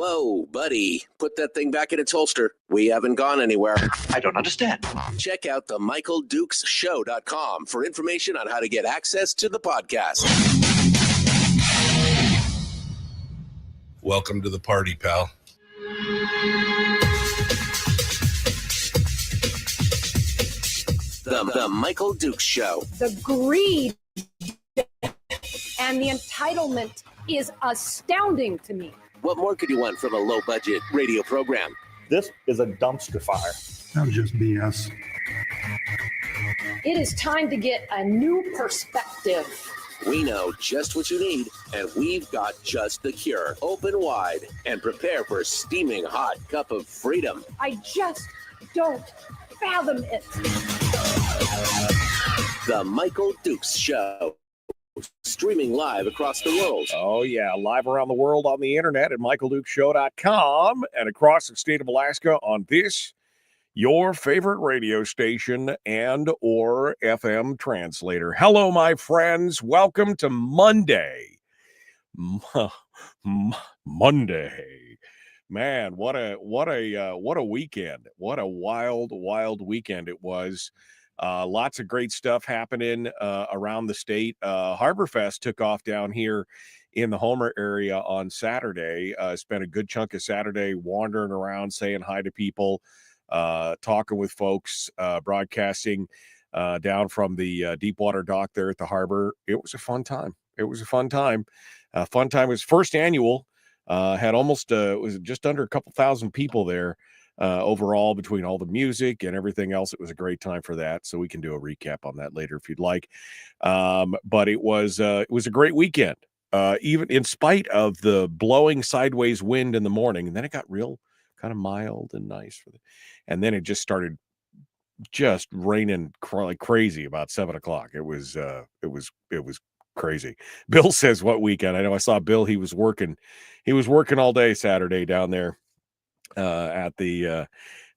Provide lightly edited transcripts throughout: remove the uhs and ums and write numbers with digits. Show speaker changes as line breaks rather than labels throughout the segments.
Whoa, buddy. Put that thing back in its holster. We haven't gone anywhere.
I don't understand.
Check out the MichaelDukesShow.com for information on how to get access to the podcast.
Welcome to the party, pal.
The Michael Dukes Show.
The greed and the entitlement is astounding to me.
What more could you want from a low-budget radio program?
This is a dumpster fire.
That was just BS.
It is time to get a new perspective.
We know just what you need, and we've got just the cure. Open wide and prepare for a steaming hot cup of freedom.
I just don't fathom it.
The Michael Dukes Show. Streaming live across the world.
Oh, yeah. Live around the world on the internet at MichaelDukesShow.com and across the state of Alaska on this, your favorite radio station and or FM translator. Hello, my friends. Welcome to Monday. Monday. Man, what a weekend. What a wild weekend it was. Lots of great stuff happening around the state. Harborfest took off down here in the Homer area on Saturday. Spent a good chunk of Saturday wandering around, saying hi to people, talking with folks, broadcasting down from the Deepwater dock there at the harbor. It was a fun time. It was first annual. Had almost it was just under a couple thousand people there. Overall, between all the music and everything else, it was a great time for that. So we can do a recap on that later if you'd like. But it was a great weekend, even in spite of the blowing sideways wind in the morning. And then it got real kind of mild and nice and then it just started just raining like crazy about 7:00. It was crazy. Bill says, what weekend? I know I saw Bill. He was working all day Saturday down there. At the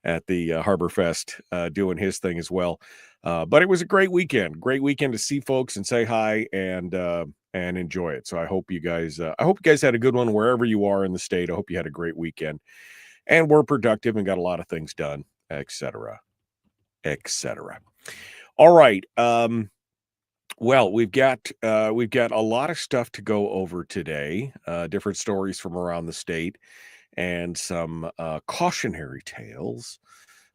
Harborfest, doing his thing as well. But it was a great weekend to see folks and say hi and enjoy it. So I hope you guys had a good one wherever you are in the state. I hope you had a great weekend and were productive and got a lot of things done, etc. All right. Well, we've got a lot of stuff to go over today, different stories from around the state. And some cautionary tales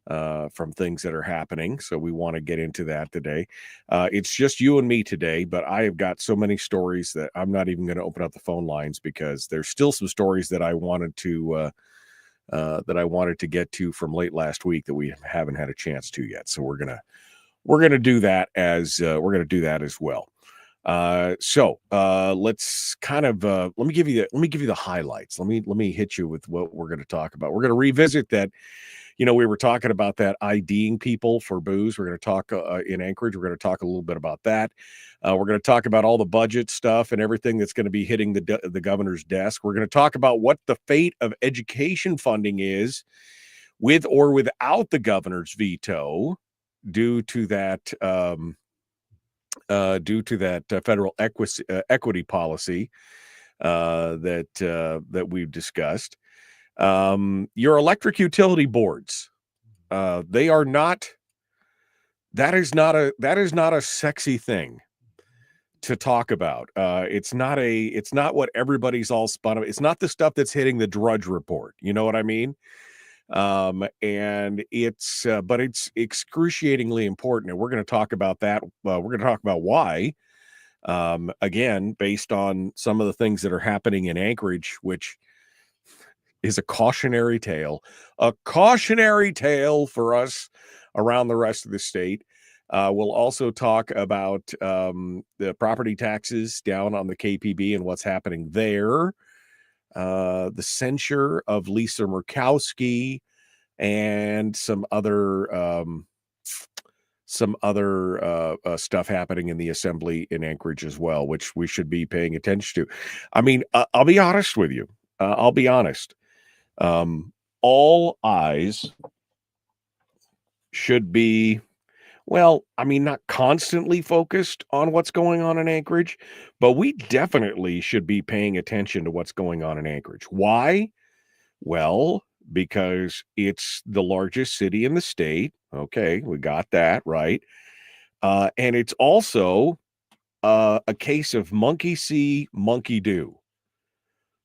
from things that are happening. So we want to get into that today. It's just you and me today, but I have got so many stories that I'm not even going to open up the phone lines because there's still some stories that I wanted to get to from late last week that we haven't had a chance to yet. So we're gonna do that as well. So let's kind of let me give you the highlights. Let me hit you with what we're going to talk about. We're going to revisit that. We were talking about that IDing people for booze. We're going to talk in Anchorage. We're going to talk a little bit about that. We're going to talk about all the budget stuff and everything that's going to be hitting the governor's desk. We're going to talk about what the fate of education funding is with or without the governor's veto due to that federal equity policy that we've discussed. Your electric utility boards, they are not. That is not a sexy thing to talk about. It's not what everybody's all spun up. It's not the stuff that's hitting the Drudge Report. You know what I mean? And but it's excruciatingly important. And we're going to talk about that. We're going to talk about why Again, based on some of the things that are happening in Anchorage, which is a cautionary tale for us around the rest of the state. We'll also talk about the property taxes down on the KPB and what's happening there. The censure of Lisa Murkowski and some other stuff happening in the assembly in Anchorage as well, which we should be paying attention to. I mean, I'll be honest with you. I'll be honest. All eyes should be, well, I mean, not constantly focused on what's going on in Anchorage, but we definitely should be paying attention to what's going on in Anchorage. Why? Well, because it's the largest city in the state. Okay, we got that right. And it's also a case of monkey see, monkey do.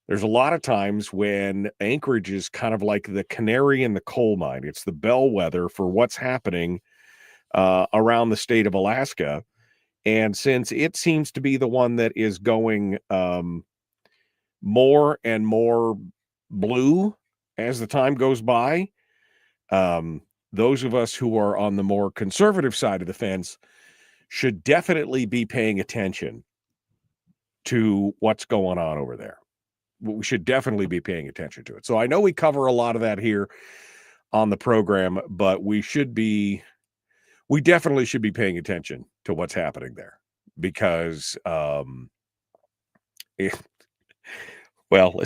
There's a lot of times when Anchorage is kind of like the canary in the coal mine. It's the bellwether for what's happening around the state of Alaska. And since it seems to be the one that is going more and more blue as the time goes by, those of us who are on the more conservative side of the fence should definitely be paying attention to what's going on over there. We should definitely be paying attention to it. So I know we cover a lot of that here on the program, but we definitely should be paying attention to what's happening there because, let's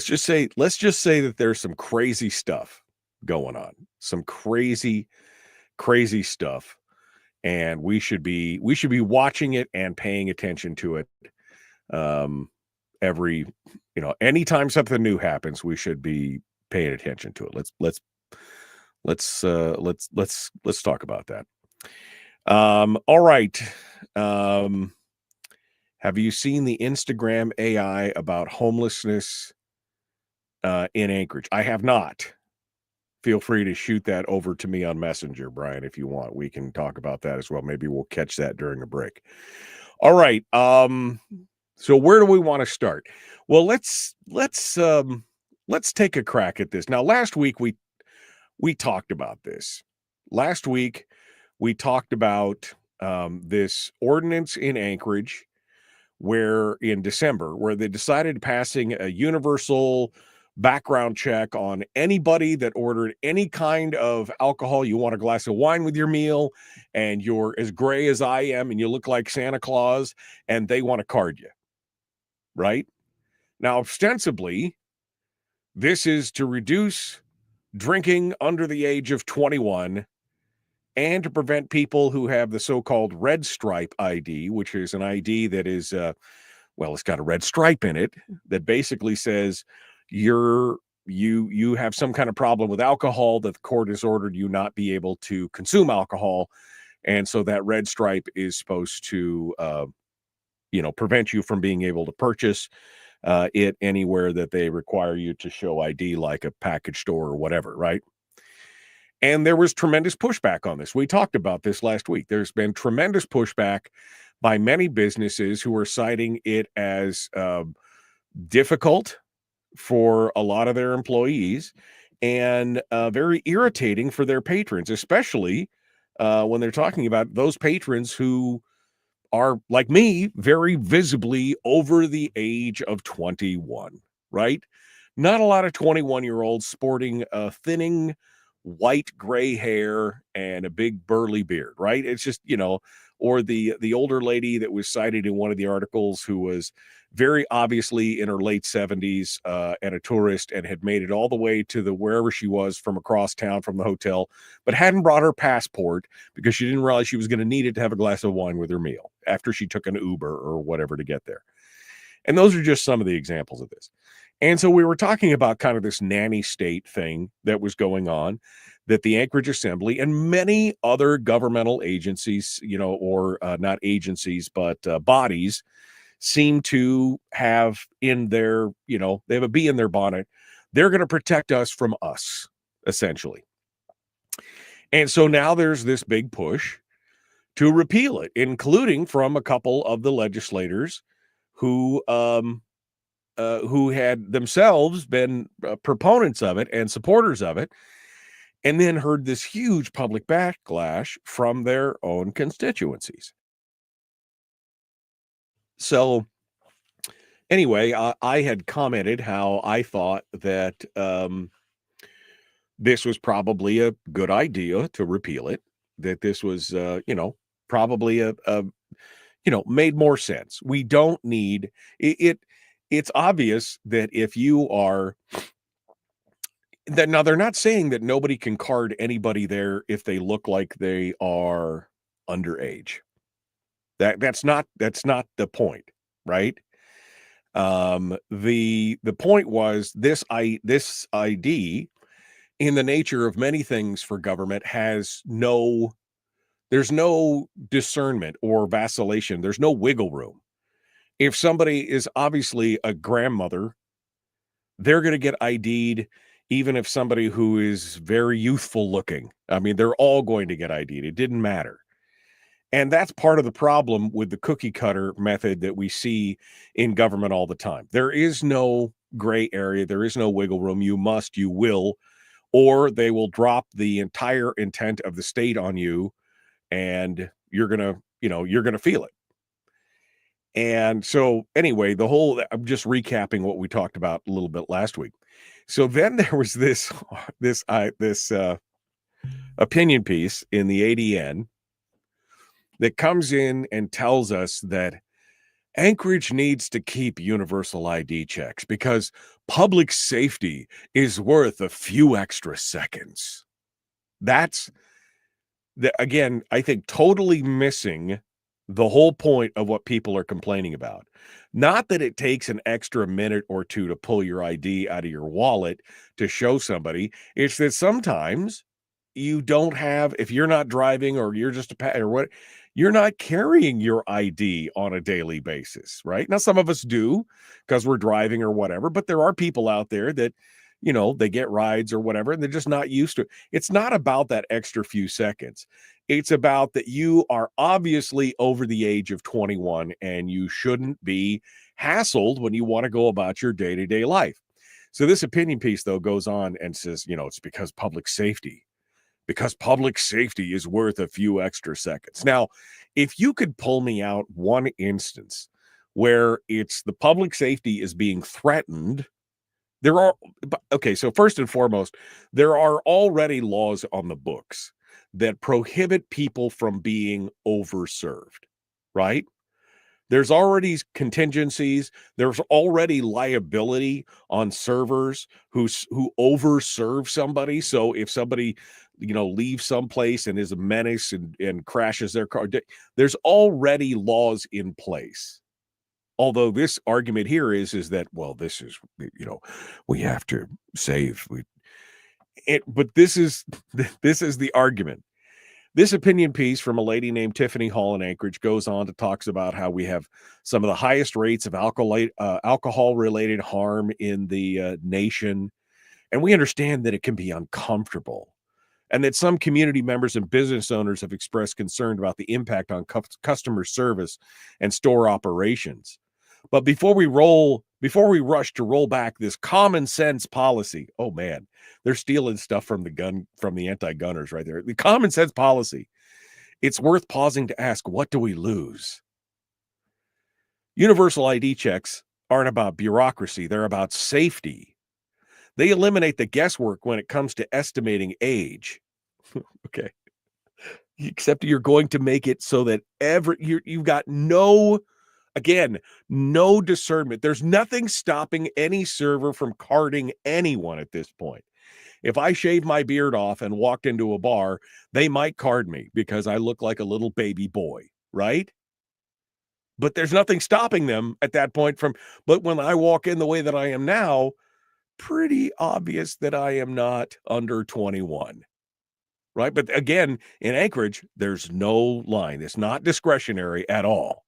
just say that there's some crazy stuff going on, some crazy stuff. And we should be watching it and paying attention to it. Anytime something new happens, we should be paying attention to it. Let's talk about that. All right. Have you seen the Instagram AI about homelessness in Anchorage? I have not. Feel free to shoot that over to me on Messenger, Brian, if you want. We can talk about that as well. Maybe we'll catch that during a break. All right. So where do we want to start? Well, let's take a crack at this. Now, last week we talked about this. Last week we talked about this ordinance in Anchorage in December, where they decided passing a universal background check on anybody that ordered any kind of alcohol. You want a glass of wine with your meal and you're as gray as I am and you look like Santa Claus and they want to card you. Right? Now, ostensibly, this is to reduce drinking under the age of 21 and to prevent people who have the so-called red stripe ID, which is an ID that is, it's got a red stripe in it that basically says you have some kind of problem with alcohol that the court has ordered you not be able to consume alcohol. And so that red stripe is supposed to, prevent you from being able to purchase it anywhere that they require you to show ID, like a package store or whatever, right? And there was tremendous pushback on this. We talked about this last week. There's been tremendous pushback by many businesses who are citing it as difficult for a lot of their employees and very irritating for their patrons, especially when they're talking about those patrons who are, like me, very visibly over the age of 21, right? Not a lot of 21-year-olds sporting a thinning white gray hair and a big burly beard, right? It's just, or the older lady that was cited in one of the articles who was very obviously in her late 70s and a tourist and had made it all the way to wherever she was from across town from the hotel, but hadn't brought her passport because she didn't realize she was going to need it to have a glass of wine with her meal after she took an Uber or whatever to get there. And those are just some of the examples of this. And so we were talking about kind of this nanny state thing that was going on, that the Anchorage Assembly and many other governmental agencies, or not agencies, but bodies seem to have in their, they have a bee in their bonnet. They're going to protect us from us, essentially. And so now there's this big push to repeal it, including from a couple of the legislators who had themselves been proponents of it and supporters of it, and then heard this huge public backlash from their own constituencies. So anyway, I had commented how I thought that this was probably a good idea to repeal it, that this was, probably a made more sense. We don't need it. It's obvious that if you are that now, they're not saying that nobody can card anybody there if they look like they are underage. That's not the point, right? The point was this ID, in the nature of many things for government, there's no discernment or vacillation. There's no wiggle room. If somebody is obviously a grandmother, they're going to get ID'd, even if somebody who is very youthful looking. I mean, they're all going to get ID'd. It didn't matter. And that's part of the problem with the cookie cutter method that we see in government all the time. There is no gray area. There is no wiggle room. You must, you will, or they will drop the entire intent of the state on you, and you're going to feel it. And so anyway, I'm just recapping what we talked about a little bit last week. So then there was this opinion piece in the ADN that comes in and tells us that Anchorage needs to keep universal ID checks because public safety is worth a few extra seconds. That's again, I think, totally missing the whole point of what people are complaining about. Not that it takes an extra minute or two to pull your ID out of your wallet to show somebody. It's that sometimes you don't have, if you're not driving or you're just you're not carrying your ID on a daily basis, right? Now, some of us do because we're driving or whatever, but there are people out there that, they get rides or whatever, and they're just not used to it. It's not about that extra few seconds. It's about that you are obviously over the age of 21 and you shouldn't be hassled when you want to go about your day-to-day life. So this opinion piece, though, goes on and says, it's because public safety is worth a few extra seconds. Now, if you could pull me out one instance where it's the public safety is being threatened, so first and foremost, there are already laws on the books that prohibit people from being overserved, right? There's already contingencies. There's already liability on servers who overserve somebody. So if somebody, leaves someplace and is a menace and crashes their car, there's already laws in place. Although this argument here is that, well, this is, we have to save. But this is the argument. This opinion piece from a lady named Tiffany Hall in Anchorage goes on to talks about how we have some of the highest rates of alcohol-related harm in the nation. And we understand that it can be uncomfortable, and that some community members and business owners have expressed concern about the impact on customer service and store operations. But before we rush to roll back this common sense policy, oh man, they're stealing stuff from the anti-gunners right there. The common sense policy. It's worth pausing to ask, what do we lose? Universal ID checks aren't about bureaucracy. They're about safety. They eliminate the guesswork when it comes to estimating age. Okay. Except you're going to make it so that you've got no discernment. There's nothing stopping any server from carding anyone at this point. If I shave my beard off and walked into a bar, they might card me because I look like a little baby boy, right? But there's nothing stopping them at that point but when I walk in the way that I am now, pretty obvious that I am not under 21, right? But again, in Anchorage, there's no line. It's not discretionary at all.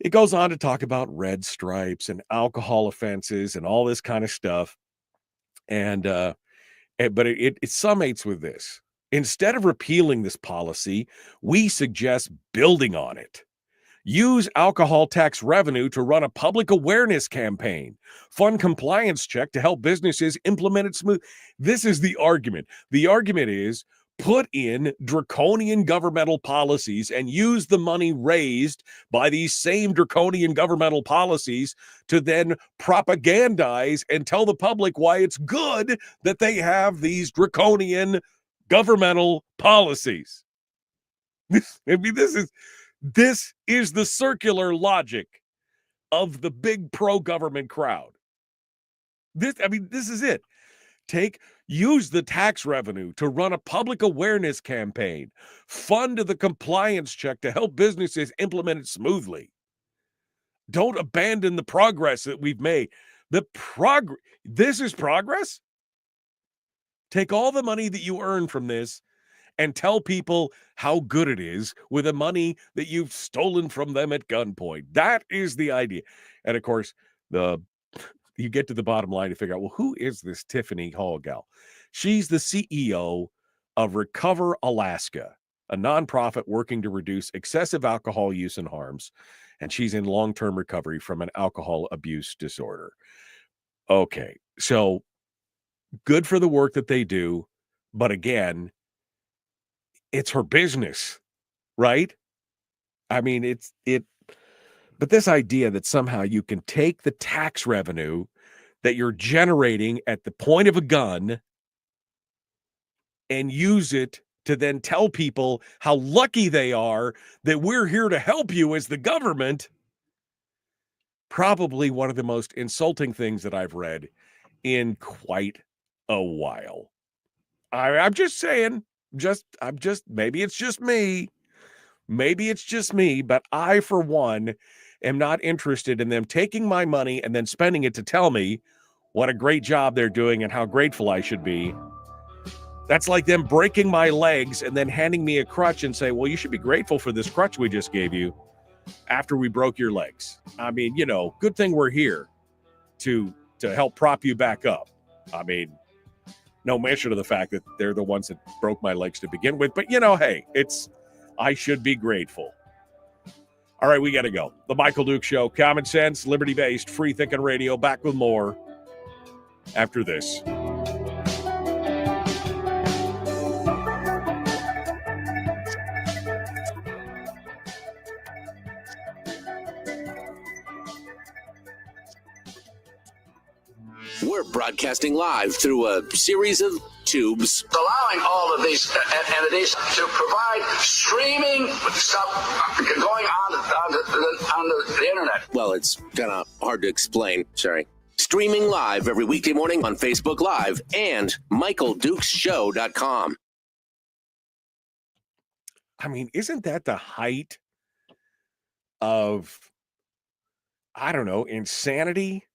It goes on to talk about red stripes and alcohol offenses and all this kind of stuff. But it summates with this. Instead of repealing this policy, we suggest building on it. Use alcohol tax revenue to run a public awareness campaign. Fund compliance check to help businesses implement it smooth. This is the argument. The argument is put in draconian governmental policies and use the money raised by these same draconian governmental policies to then propagandize and tell the public why it's good that they have these draconian governmental policies. I mean, this is the circular logic of the big pro-government crowd. This is it. Use the tax revenue to run a public awareness campaign. Fund the compliance check to help businesses implement it smoothly. Don't abandon the progress that we've made. This is progress? Take all the money that you earn from this and tell people how good it is with the money that you've stolen from them at gunpoint. That is the idea. And of course, you get to the bottom line to figure out, well, who is this Tiffany Hall gal? She's the CEO of Recover Alaska, a nonprofit working to reduce excessive alcohol use and harms. And she's in long-term recovery from an alcohol abuse disorder. Okay, so good for the work that they do. But again, it's her business, right? I mean, but this idea that somehow you can take the tax revenue that you're generating at the point of a gun and use it to then tell people how lucky they are that we're here to help you as the government, probably one of the most insulting things that I've read in quite a while. I'm just saying, maybe it's just me. Maybe it's just me, but I, for one, am not interested in them taking my money and then spending it to tell me what a great job they're doing and how grateful I should be. That's like them breaking my legs and then handing me a crutch and say, well, you should be grateful for this crutch we just gave you after we broke your legs. I mean, good thing we're here to help prop you back up. I mean, no mention of the fact that they're the ones that broke my legs to begin with. But, hey, I should be grateful. All right, we got to go. The Michael Duke Show, common sense, liberty-based, free-thinking radio. Back with more after this.
We're broadcasting live through a series of tubes, allowing all of these entities to provide streaming stuff going on the internet. Well, it's kind of hard to explain. Sorry. Streaming live every weekday morning on Facebook Live and MichaelDukesShow.com.
I mean, isn't that the height of, I don't know, insanity,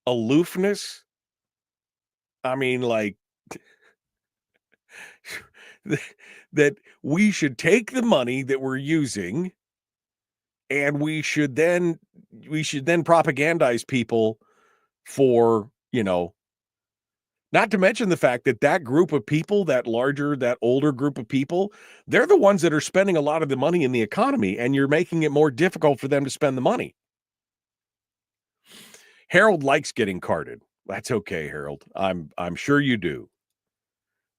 aloofness? I mean, like, that we should take the money that we're using and we should then propagandize people for, not to mention the fact that group of people, that older group of people, they're the ones that are spending a lot of the money in the economy, and you're making it more difficult for them to spend the money. Harold likes getting carded. That's okay, Harold. I'm sure you do.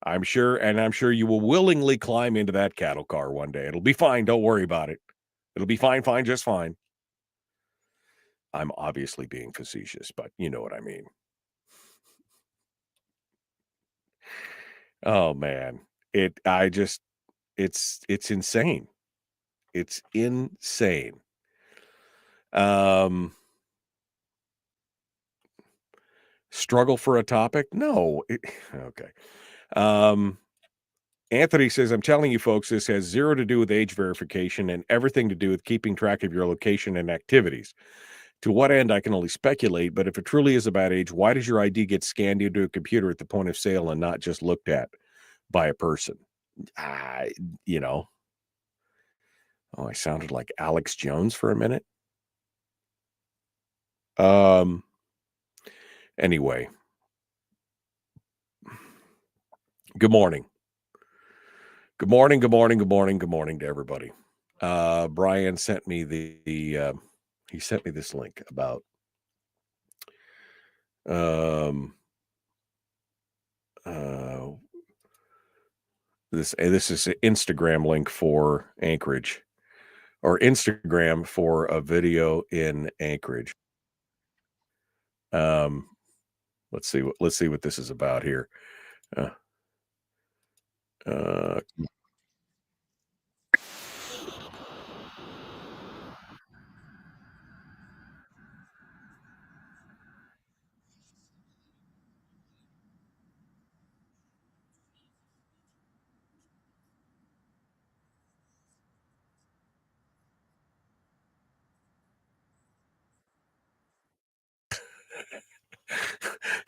I'm sure you will willingly climb into that cattle car one day. It'll be fine. Don't worry about it. It'll be fine, just fine. I'm obviously being facetious, but you know what I mean. Oh man. It's insane. It's insane. Struggle for a topic? No. Okay. Anthony says, I'm telling you folks, this has zero to do with age verification and everything to do with keeping track of your location and activities. To what end, I can only speculate, but if it truly is about age, why does your ID get scanned into a computer at the point of sale and not just looked at by a person? I sounded like Alex Jones for a minute. Anyway. Good morning. Good morning, good morning, good morning, good morning to everybody. Brian sent me he sent me this link about this is an Instagram link for Anchorage, or Instagram for a video in Anchorage. Let's see what this is about here.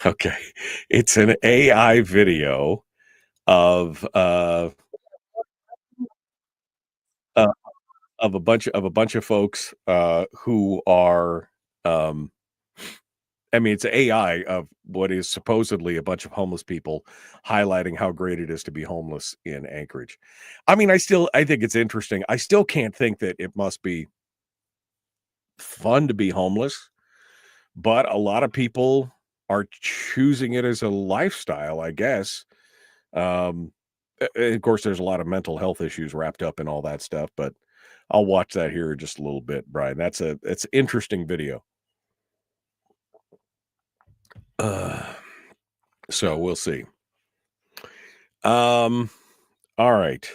Okay, it's an AI video of a bunch of folks who are I mean, it's AI of what is supposedly a bunch of homeless people highlighting how great it is to be homeless in Anchorage. I mean, I think it's interesting. I still can't think that it must be fun to be homeless, but a lot of people are choosing it as a lifestyle, I guess. Of course, there's a lot of mental health issues wrapped up in all that stuff, but I'll watch that here in just a little bit, Brian. It's an interesting video. So we'll see. All right.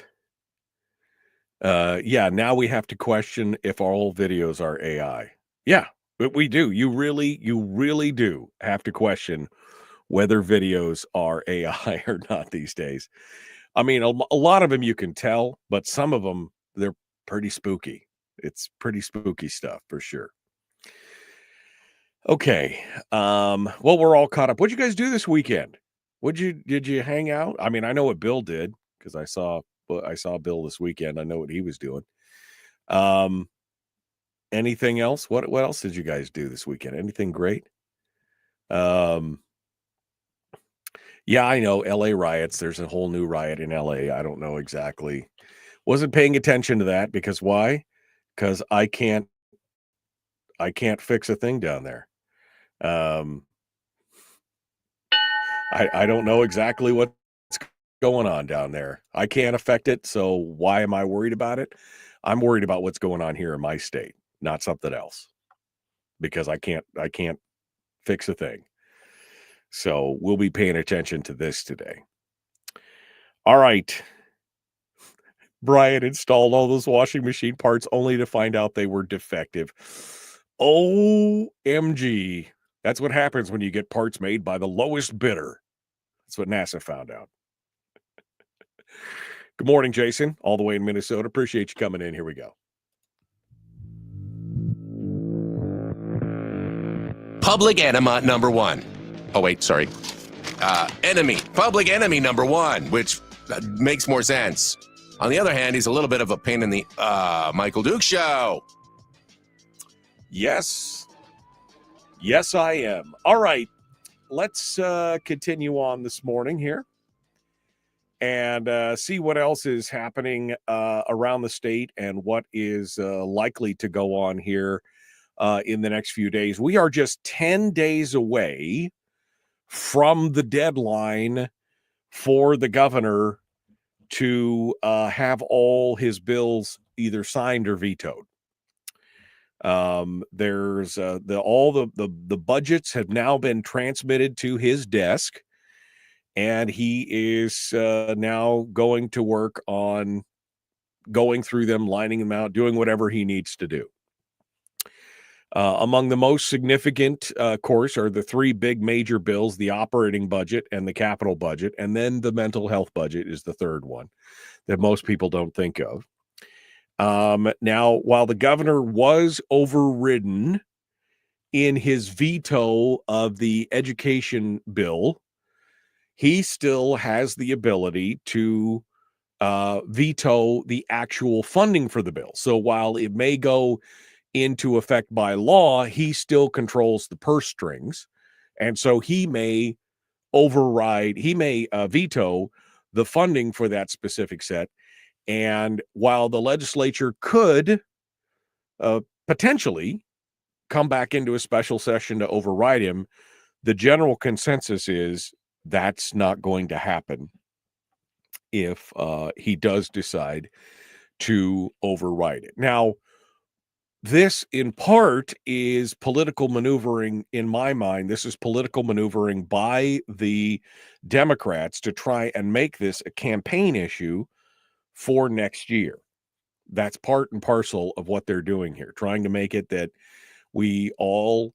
Yeah, now we have to question if all videos are AI. Yeah, we do. You really do have to question whether videos are AI or not these days. I mean, a lot of them you can tell, but some of them, they're pretty spooky. It's pretty spooky stuff for sure. Okay. Well, we're all caught up. What'd you guys do this weekend? Did you hang out? I mean, I know what Bill did because I saw Bill this weekend. I know what he was doing. Anything else? What else did you guys do this weekend? Anything great? Yeah, I know LA riots. There's a whole new riot in LA. I don't know exactly. Wasn't paying attention to that because why? Because I can't fix a thing down there. I don't know exactly what's going on down there. I can't affect it, so why am I worried about it? I'm worried about what's going on here in my state, not something else. Because I can't fix a thing. So we'll be paying attention to this today. All right. Brian installed all those washing machine parts only to find out they were defective. OMG. That's what happens when you get parts made by the lowest bidder. That's what NASA found out. Good morning, Jason, all the way in Minnesota. Appreciate you coming in. Here we go.
Public enema number one. Oh, wait, sorry. Enemy. Public enemy number one, which makes more sense. On the other hand, he's a little bit of a pain in the Michael Duke show.
Yes. Yes, I am. All right. Let's continue on this morning here and see what else is happening around the state and what is likely to go on here in the next few days. We are just 10 days away from the deadline for the governor to have all his bills either signed or vetoed. There's all the budgets have now been transmitted to his desk, and he is now going to work on going through them, lining them out, doing whatever he needs to do. Among the most significant, of course, are the three big major bills: the operating budget and the capital budget, and then the mental health budget is the third one that most people don't think of. Now, while the governor was overridden in his veto of the education bill, he still has the ability to veto the actual funding for the bill. So while it may go into effect by law, he still controls the purse strings. And so he may veto the funding for that specific set. And while the legislature could potentially come back into a special session to override him, the general consensus is that's not going to happen if he does decide to override it. Now, this in part is political maneuvering in my mind. This is political maneuvering by the Democrats to try and make this a campaign issue for next year. That's part and parcel of what they're doing here, trying to make it that we all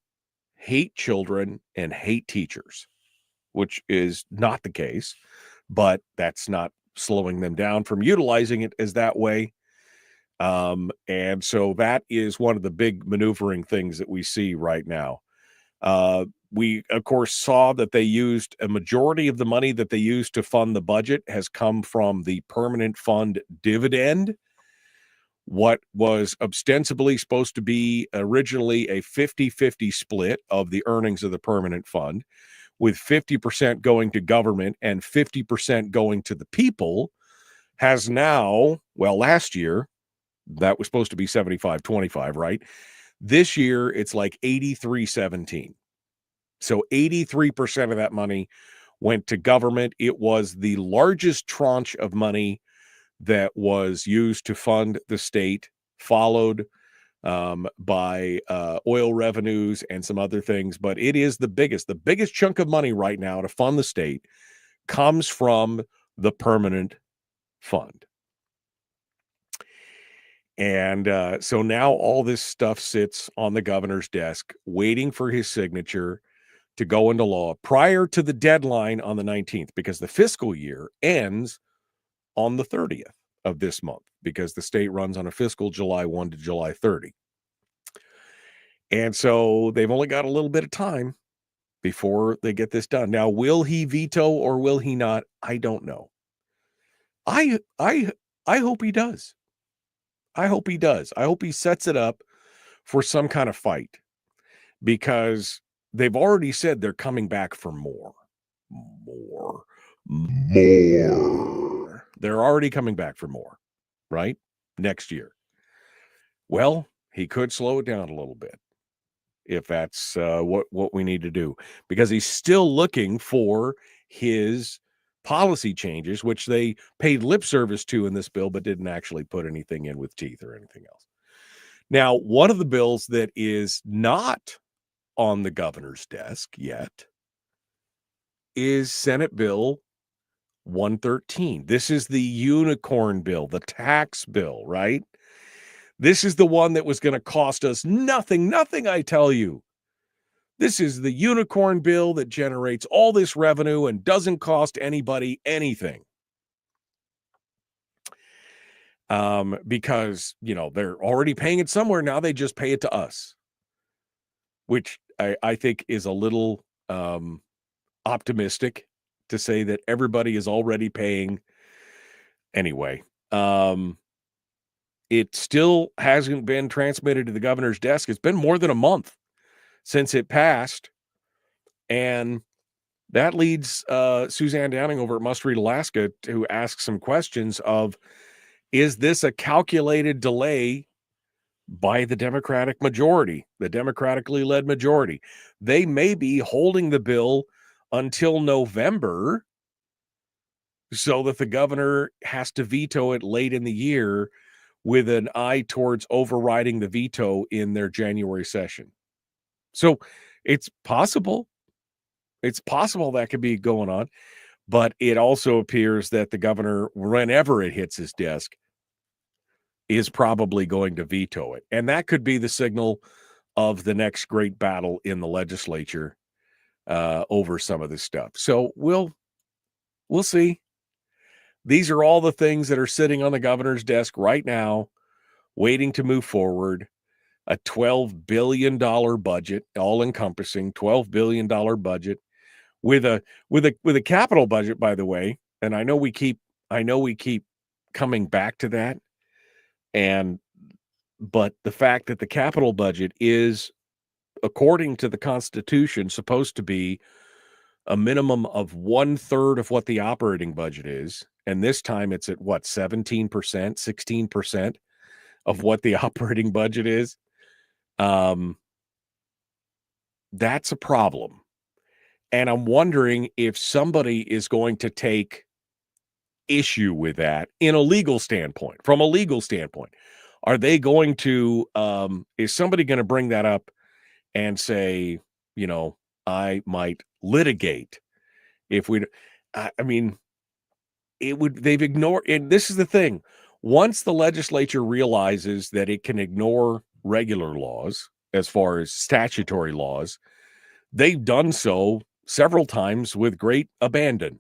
hate children and hate teachers, which is not the case, but that's not slowing them down from utilizing it as that way. And so that is one of the big maneuvering things that we see right now. We, of course, saw that they used a majority of the money that they used to fund the budget has come from the permanent fund dividend. What was ostensibly supposed to be originally a 50-50 split of the earnings of the permanent fund, with 50% going to government and 50% going to the people, has now, well, last year, that was supposed to be 75-25, right? This year, it's like 83-17. So 83% of that money went to government. It was the largest tranche of money that was used to fund the state, followed by oil revenues and some other things. But it is the biggest chunk of money right now to fund the state comes from the permanent fund. And so now all this stuff sits on the governor's desk, waiting for his signature to go into law prior to the deadline on the 19th, because the fiscal year ends on the 30th of this month, because the state runs on a fiscal July 1 to July 30. And so they've only got a little bit of time before they get this done. Now, will he veto or will he not? I don't know. I hope he does. I hope he does. I hope he sets it up for some kind of fight, because they've already said they're coming back for more. They're already coming back for more, right? Next year. Well, he could slow it down a little bit if that's what we need to do, because he's still looking for his policy changes, which they paid lip service to in this bill, but didn't actually put anything in with teeth or anything else. Now, one of the bills that is not on the governor's desk yet is Senate Bill 113. This is the unicorn bill, the tax bill, right? This is the one that was going to cost us nothing, I tell you. This is the unicorn bill that generates all this revenue and doesn't cost anybody anything. Because, they're already paying it somewhere. Now they just pay it to us, which I think is a little optimistic to say that everybody is already paying. Anyway, it still hasn't been transmitted to the governor's desk. It's been more than a month since it passed. And that leads Suzanne Downing over at Must Read Alaska to ask some questions of, is this a calculated delay by the Democratic majority, the democratically led majority? They may be holding the bill until November so that the governor has to veto it late in the year, with an eye towards overriding the veto in their January session. So it's possible. It's possible that could be going on, but it also appears that the governor, whenever it hits his desk, is probably going to veto it. And that could be the signal of the next great battle in the legislature over some of this stuff. So we'll see. These are all the things that are sitting on the governor's desk right now, waiting to move forward. A $12 billion budget, all-encompassing $12 billion budget, with a capital budget, by the way. And I know we keep coming back to that. But the fact that the capital budget is, according to the Constitution, supposed to be a minimum of 1/3 of what the operating budget is, And this time it's at what, 17%, 16% of what the operating budget is. That's a problem. And I'm wondering if somebody is going to take issue with that in a legal standpoint, from a legal standpoint. Are they going to, is somebody going to bring that up and say, you know, I might litigate if we, I mean, it would, they've ignored, and this is the thing. Once the legislature realizes that it can ignore regular laws, as far as statutory laws, they've done so several times with great abandon.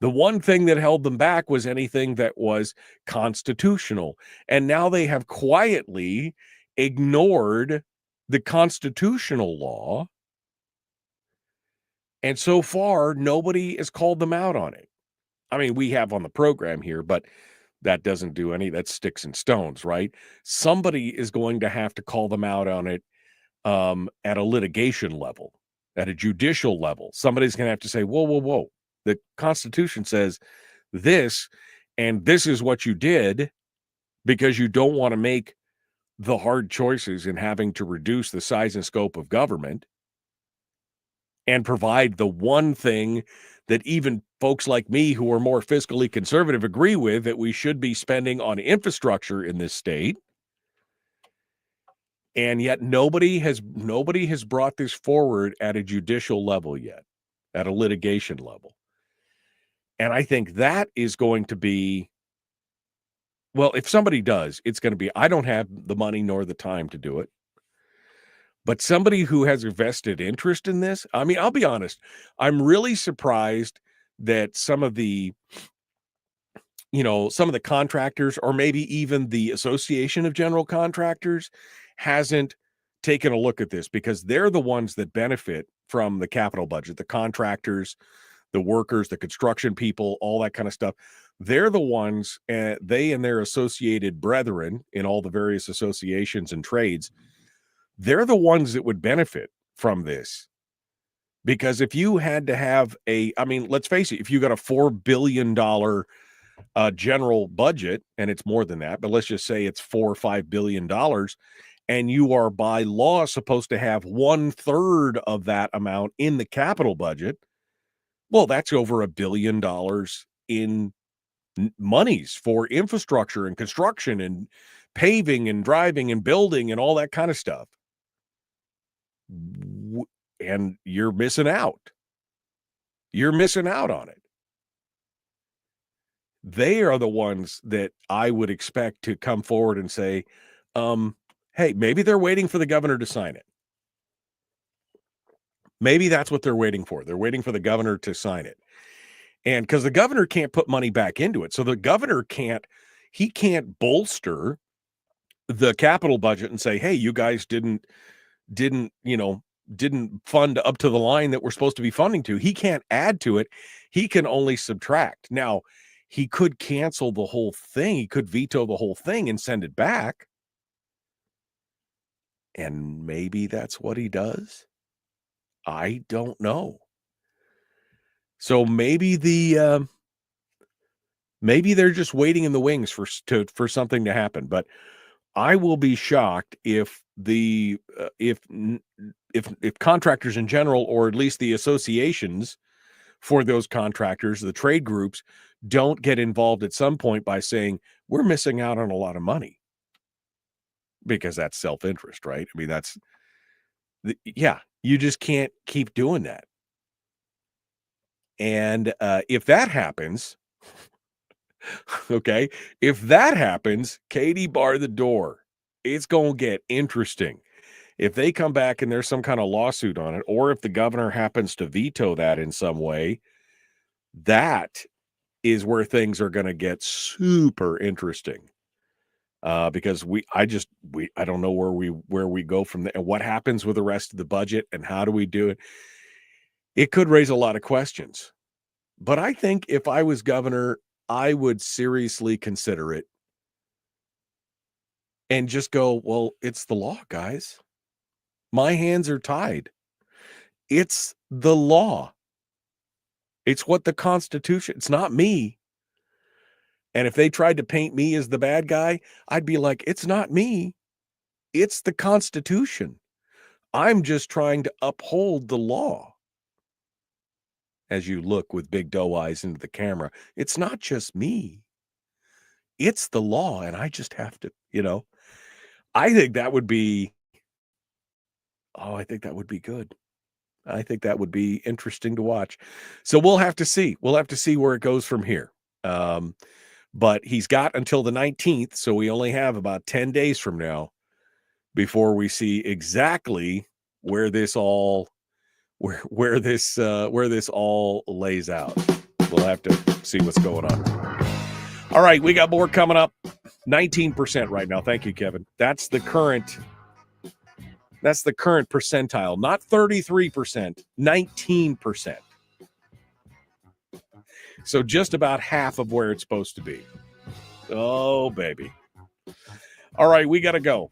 The one thing that held them back was anything that was constitutional. And now they have quietly ignored the constitutional law. And so far, nobody has called them out on it. I mean, we have on the program here, but that doesn't do any, that's sticks and stones, right? Somebody is going to have to call them out on it at a litigation level, at a judicial level. Somebody's going to have to say, whoa, whoa, whoa. The Constitution says this, and this is what you did because you don't want to make the hard choices in having to reduce the size and scope of government and provide the one thing that even folks like me who are more fiscally conservative agree with, that we should be spending on infrastructure in this state. And yet nobody has brought this forward at a judicial level yet, at a litigation level. And I think that is going to be, well, if somebody does, it's going to be, I don't have the money nor the time to do it. But somebody who has a vested interest in this, I mean, I'll be honest, I'm really surprised that some of the contractors, or maybe even the Association of General Contractors, hasn't taken a look at this, because they're the ones that benefit from the capital budget, the contractors, the workers, the construction people, all that kind of stuff. They're the ones, they and their associated brethren in all the various associations and trades, they're the ones that would benefit from this. Because if you had to have let's face it, if you got a $4 billion general budget, and it's more than that, but let's just say it's $4 or $5 billion, and you are by law supposed to have 1/3 of that amount in the capital budget, well, that's over $1 billion in monies for infrastructure and construction and paving and driving and building and all that kind of stuff. And you're missing out. You're missing out on it. They are the ones that I would expect to come forward and say, hey, maybe they're waiting for the governor to sign it. Maybe that's what they're waiting for. They're waiting for the governor to sign it. And because the governor can't put money back into it. So the governor can't bolster the capital budget and say, hey, you guys didn't fund up to the line that we're supposed to be funding to. He can't add to it. He can only subtract. Now, he could cancel the whole thing. He could veto the whole thing and send it back. And maybe that's what he does. I don't know. So maybe maybe they're just waiting in the wings for something to happen. But I will be shocked if if contractors in general, or at least the associations for those contractors, the trade groups, don't get involved at some point by saying, we're missing out on a lot of money. Because that's self-interest, right? I mean, you just can't keep doing that. And if that happens, okay, if that happens, Katie, bar the door. It's going to get interesting. If they come back and there's some kind of lawsuit on it, or if the governor happens to veto that in some way, that is where things are going to get super interesting. Because I don't know where we go from there, and what happens with the rest of the budget, and how do we do it? It could raise a lot of questions. But I think if I was governor, I would seriously consider it and just go, well, it's the law, guys. My hands are tied. It's the law. It's what the Constitution, it's not me. And if they tried to paint me as the bad guy, I'd be like, it's not me. It's the Constitution. I'm just trying to uphold the law. As you look with big doe eyes into the camera, it's not just me. It's the law, and I just have to, I think that would be, I think that would be good. I think that would be interesting to watch. So we'll have to see. We'll have to see where it goes from here. But he's got until the 19th, so we only have about 10 days from now before we see exactly where this all where this all lays out. We'll have to see what's going on. All right, we got more coming up. 19% right now. Thank you, Kevin. That's the current percentile, not 33%, 19%. So just about half of where it's supposed to be. Oh, baby. All right, we got to go.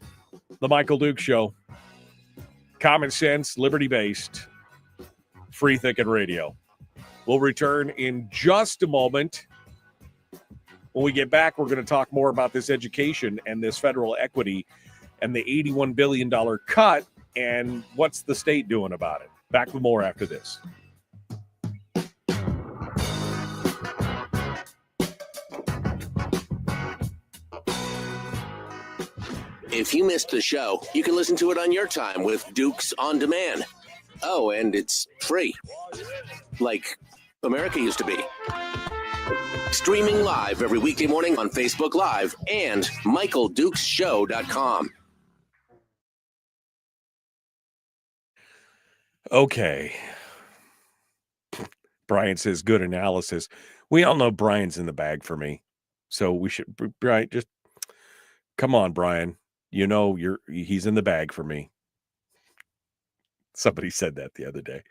The Michael Duke Show. Common sense, liberty-based, free thinking radio. We'll return in just a moment. When we get back, we're going to talk more about this education and this federal equity and the $81 billion cut and what's the state doing about it. Back with more after this.
If you missed the show, you can listen to it on your time with Dukes On Demand. Oh, and it's free. Like America used to be. Streaming live every weekday morning on Facebook Live and MichaelDukesShow.com.
Okay. Brian says, good analysis. We all know Brian's in the bag for me. So we should, Brian, just come on, Brian. He's in the bag for me. Somebody said that the other day.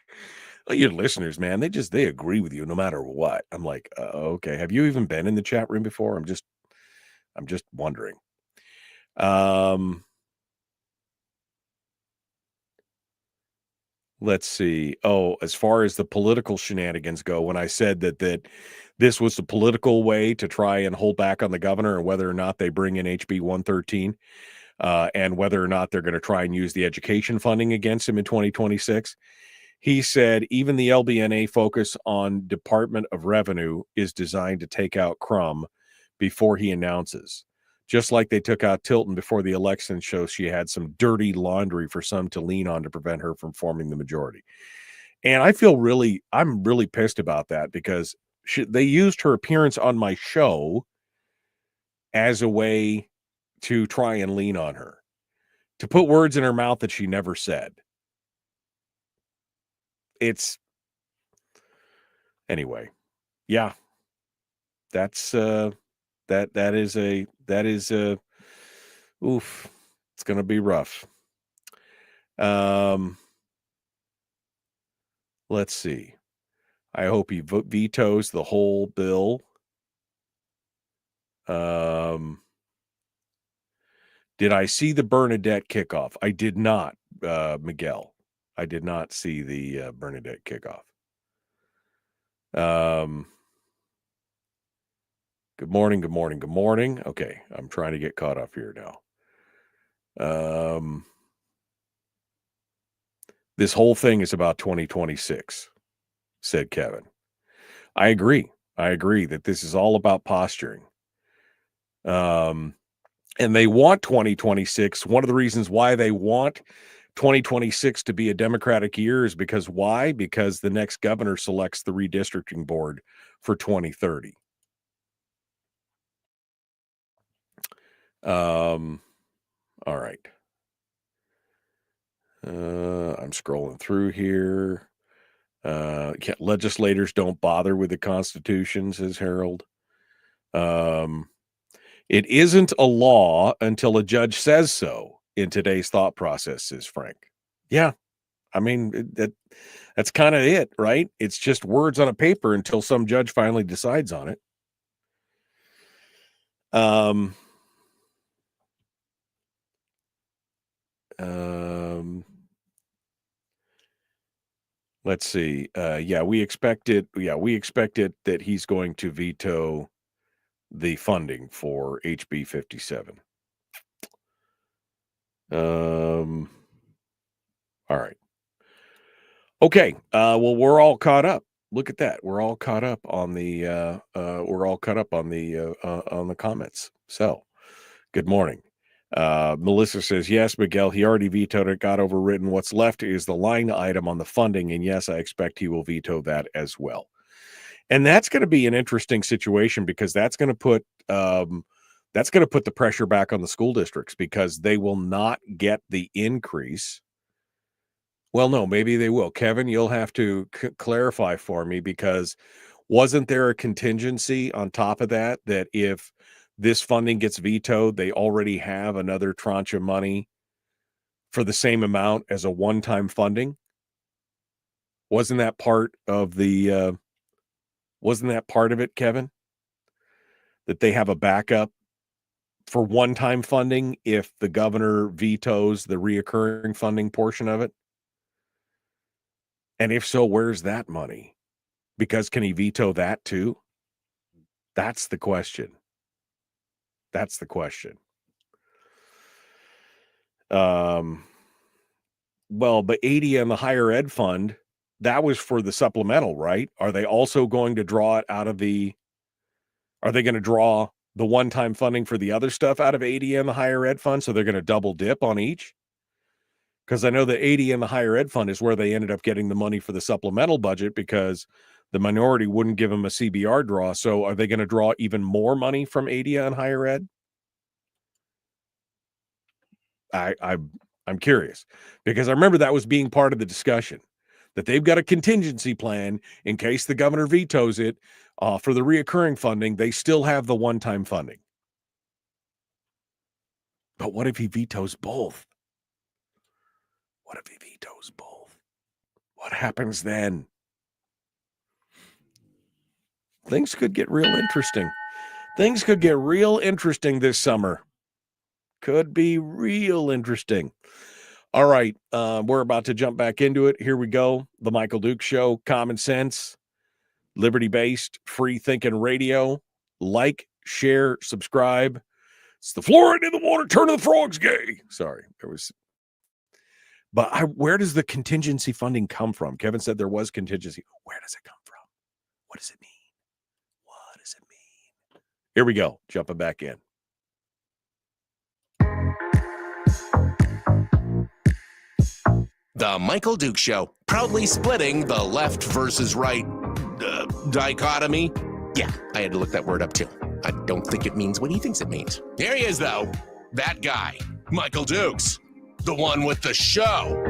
Well, your listeners, man, they agree with you no matter what. I'm like, okay. Have you even been in the chat room before? I'm just wondering. Let's see. Oh, as far as the political shenanigans go, when I said that this was the political way to try and hold back on the governor and whether or not they bring in HB 113, and whether or not they're going to try and use the education funding against him in 2026. He said even the LBNA focus on Department of Revenue is designed to take out Crum before he announces. Just like they took out Tilton before the election, shows she had some dirty laundry for some to lean on to prevent her from forming the majority. And I'm really pissed about that because they used her appearance on my show as a way to try and lean on her, to put words in her mouth that she never said. Anyway. Yeah. That's that is oof. It's going to be rough. Let's see. I hope he vetoes the whole bill. Did I see the Bernadette kickoff? I did not, Miguel. I did not see the Bernadette kickoff. Good morning, good morning, good morning. Okay, I'm trying to get caught up here now. This whole thing is about 2026, said Kevin. I agree. I agree that this is all about posturing. And they want 2026. One of the reasons why they want 2026 to be a Democratic year is because why? Because the next governor selects the redistricting board for 2030. All right. I'm scrolling through here. Legislators don't bother with the Constitution, says Harold. It isn't a law until a judge says so in today's thought process, says Frank. Yeah. I mean, that's kind of it, right? It's just words on a paper until some judge finally decides on it. Let's see. We expect it. Yeah, we expect it that he's going to veto the funding for HB 57. All right. Okay. Well, we're all caught up. Look at that. We're all caught up on the on the comments. So, good morning. Melissa says, yes, Miguel, he already vetoed it, got overwritten. What's left is the line item on the funding. And yes, I expect he will veto that as well. And that's going to be an interesting situation because that's going to put the pressure back on the school districts because they will not get the increase. Well, no, maybe they will. Kevin, you'll have to clarify for me because wasn't there a contingency on top of that if this funding gets vetoed, they already have another tranche of money for the same amount as a one-time funding? Wasn't that part of it, Kevin? That they have a backup for one-time funding if the governor vetoes the reoccurring funding portion of it? And if so, where's that money? Because can he veto that too? That's the question. Well, but 80 and the higher ed fund, that was for the supplemental, right? Are they also going to draw it out of are they going to draw the one-time funding for the other stuff out of 80 and the higher ed fund? So they're going to double dip on each? Because I know that 80 and the higher ed fund is where they ended up getting the money for the supplemental budget because the minority wouldn't give them a CBR draw. So are they going to draw even more money from 80 and higher ed? I'm curious because I remember that was being part of the discussion that they've got a contingency plan in case the governor vetoes it for the reoccurring funding. They still have the one-time funding. But what if he vetoes both? What happens then? Things could get real interesting. Things could get real interesting this summer. Could be real interesting. All right, we're about to jump back into it. Here we go. The Michael Dukes Show, common sense, liberty-based, free-thinking radio. Like, share, subscribe. It's the fluoride in the water, turning the frogs gay. Sorry, there was... But where does the contingency funding come from? Kevin said there was contingency. Where does it come from? What does it mean? Here we go. Jumping back in.
The Michael Dukes Show, proudly splitting the left versus right dichotomy. Yeah, I had to look that word up too. I don't think it means what he thinks it means. Here he is, though. That guy, Michael Dukes, the one with the show.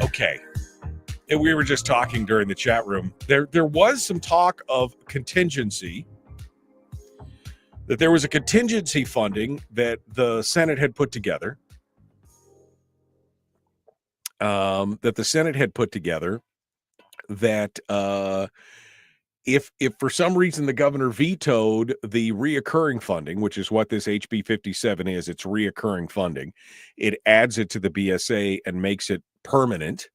Okay. And we were just talking during the chat room. There was some talk of contingency. That there was a contingency funding that the Senate had put together. That if for some reason the governor vetoed the reoccurring funding, which is what this HB 57 is, it's reoccurring funding, it adds it to the BSA and makes it permanent.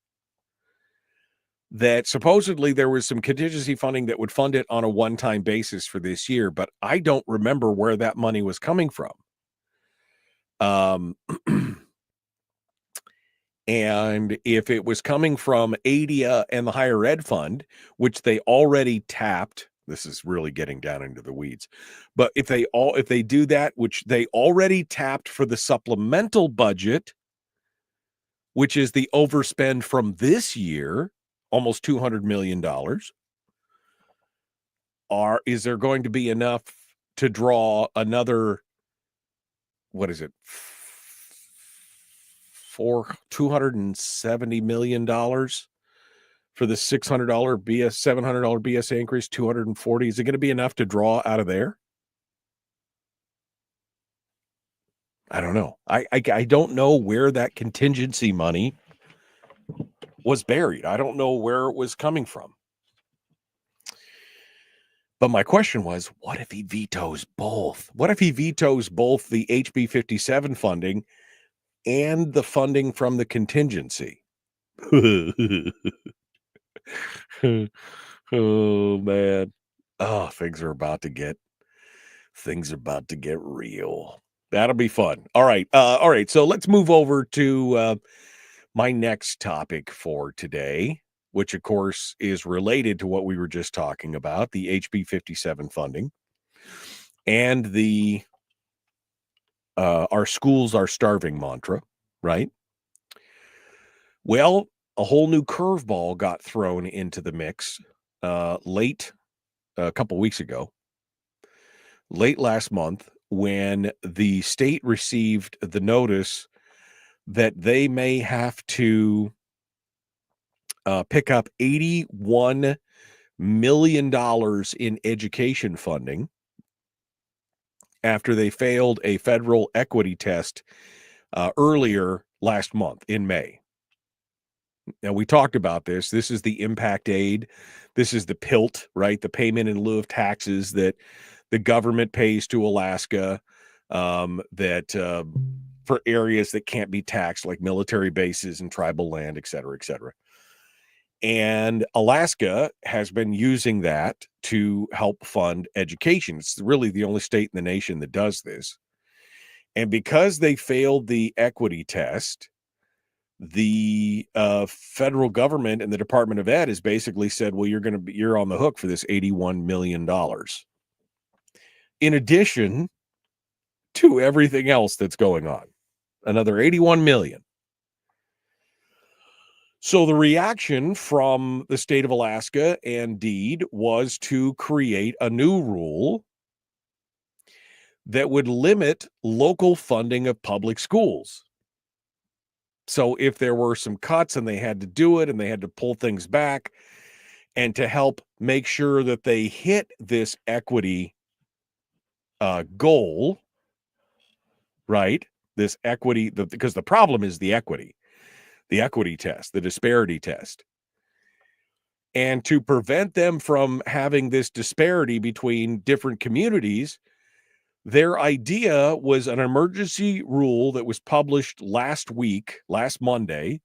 That supposedly there was some contingency funding that would fund it on a one-time basis for this year, but I don't remember where that money was coming from. And if it was coming from ADIA and the higher ed fund, which they already tapped, this is really getting down into the weeds, but if they do that, which they already tapped for the supplemental budget, which is the overspend from this year, almost $200 million. Is there going to be enough to draw another, what is it, $270 million for the $600 $700 BSA increase, 240? Is it going to be enough to draw out of there? I don't know. I don't know where that contingency money was buried. I don't know where it was coming from. But my question was, what if he vetoes both? What if he vetoes both the HB 57 funding and the funding from the contingency? Oh man. Oh, things are about to get real. That'll be fun. All right. So let's move over to my next topic for today, which of course is related to what we were just talking about, the HB 57 funding and the our schools are starving mantra, right? Well, a whole new curveball got thrown into the mix late a couple weeks ago, late last month, when the state received the notice that they may have to pick up $81 million in education funding after they failed a federal equity test earlier last month in May. Now, we talked about this. This is the impact aid. This is the PILT, right? The payment in lieu of taxes that the government pays to Alaska for areas that can't be taxed, like military bases and tribal land, et cetera, et cetera. And Alaska has been using that to help fund education. It's really the only state in the nation that does this. And because they failed the equity test, the federal government and the Department of Ed has basically said, well, you're on the hook for this $81 million. In addition to everything else that's going on, another $81 million. So the reaction from the state of Alaska and DEED was to create a new rule that would limit local funding of public schools. So if there were some cuts and they had to do it and they had to pull things back, and to help make sure that they hit this equity goal, right? This equity, because the problem is the equity test, the disparity test. And to prevent them from having this disparity between different communities, their idea was an emergency rule that was published last Monday,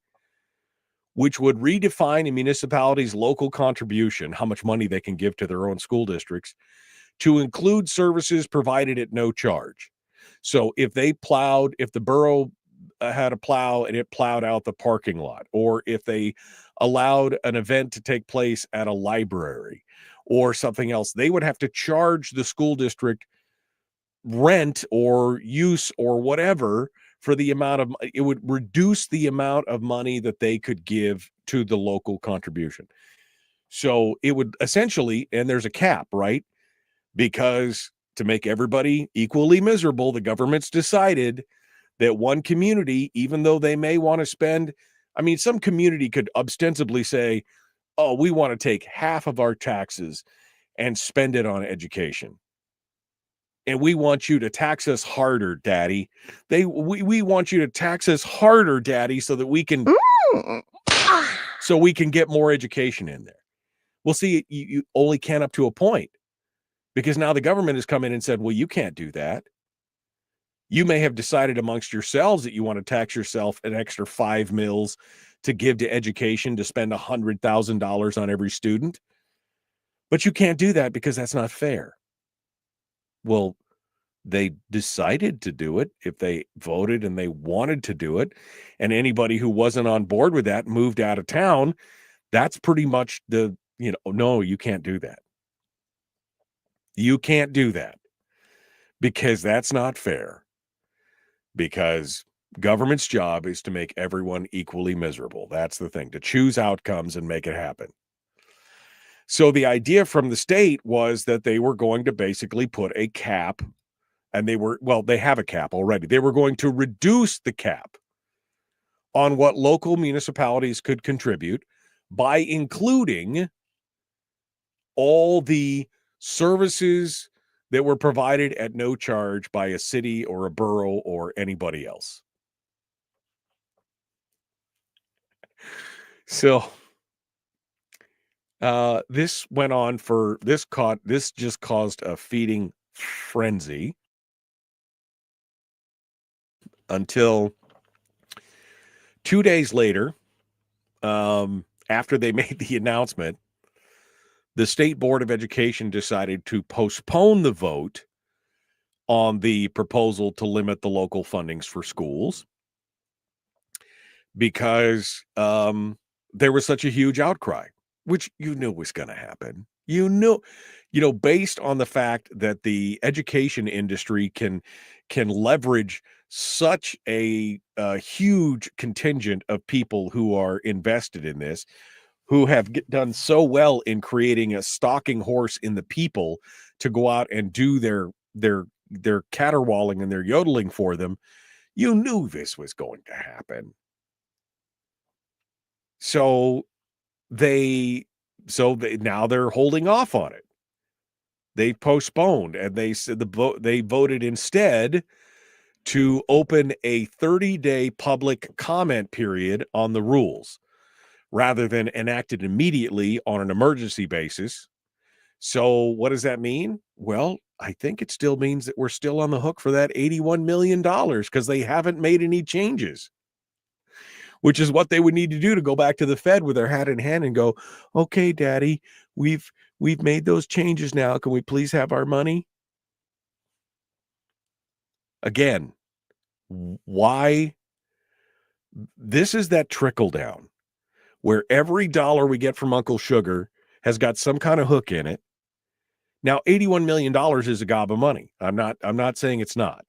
which would redefine a municipality's local contribution, how much money they can give to their own school districts, to include services provided at no charge. So if the borough had a plow and it plowed out the parking lot, or if they allowed an event to take place at a library or something else, they would have to charge the school district rent or use or whatever for the amount of, it would reduce the amount of money that they could give to the local contribution. So it would essentially, and there's a cap, right? Because to make everybody equally miserable, the government's decided that one community, even though they may want to spend, some community could ostensibly say, oh, we want to take half of our taxes and spend it on education. And we want you to tax us harder, Daddy. We want you to tax us harder, Daddy, so that we can get more education in there. Well, see, you only can up to a point, because now the government has come in and said, well, you can't do that. You may have decided amongst yourselves that you want to tax yourself an extra $5 million to give to education, to spend $100,000 on every student. But you can't do that because that's not fair. Well, they decided to do it if they voted and they wanted to do it. And anybody who wasn't on board with that moved out of town. That's pretty much no, you can't do that. You can't do that because that's not fair. Because government's job is to make everyone equally miserable. That's the thing, to choose outcomes and make it happen. So the idea from the state was that they were going to basically put a cap, and they have a cap already. They were going to reduce the cap on what local municipalities could contribute by including all the services that were provided at no charge by a city or a borough or anybody else. So This went on for this just caused a feeding frenzy until 2 days later, after they made the announcement, the State Board of Education decided to postpone the vote on the proposal to limit the local fundings for schools because there was such a huge outcry, which you knew was going to happen. You knew, based on the fact that the education industry can leverage such a huge contingent of people who are invested in this, who have done so well in creating a stalking horse in the people to go out and do their caterwauling and their yodeling for them. You knew this was going to happen. So now they're holding off on it. They postponed, and they said they voted instead to open a 30-day public comment period on the rules rather than enact it immediately on an emergency basis. So what does that mean? Well, I think it still means that we're still on the hook for that $81 million because they haven't made any changes, which is what they would need to do to go back to the Fed with their hat in hand and go, okay, Daddy, we've made those changes now. Can we please have our money? Again, why? This is that trickle down where every dollar we get from Uncle Sugar has got some kind of hook in it. Now, $81 million is a gob of money. I'm not saying it's not.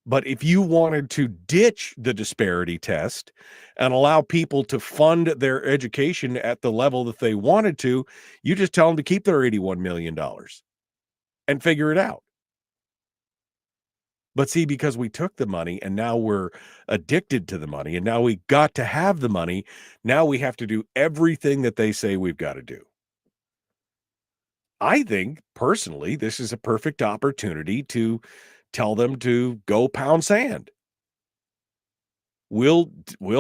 But if you wanted to ditch the disparity test and allow people to fund their education at the level that they wanted to, you just tell them to keep their $81 million and figure it out. But see, because we took the money and now we're addicted to the money and now we got to have the money, now we have to do everything that they say we've got to do. I think, personally, this is a perfect opportunity to tell them to go pound sand. We'll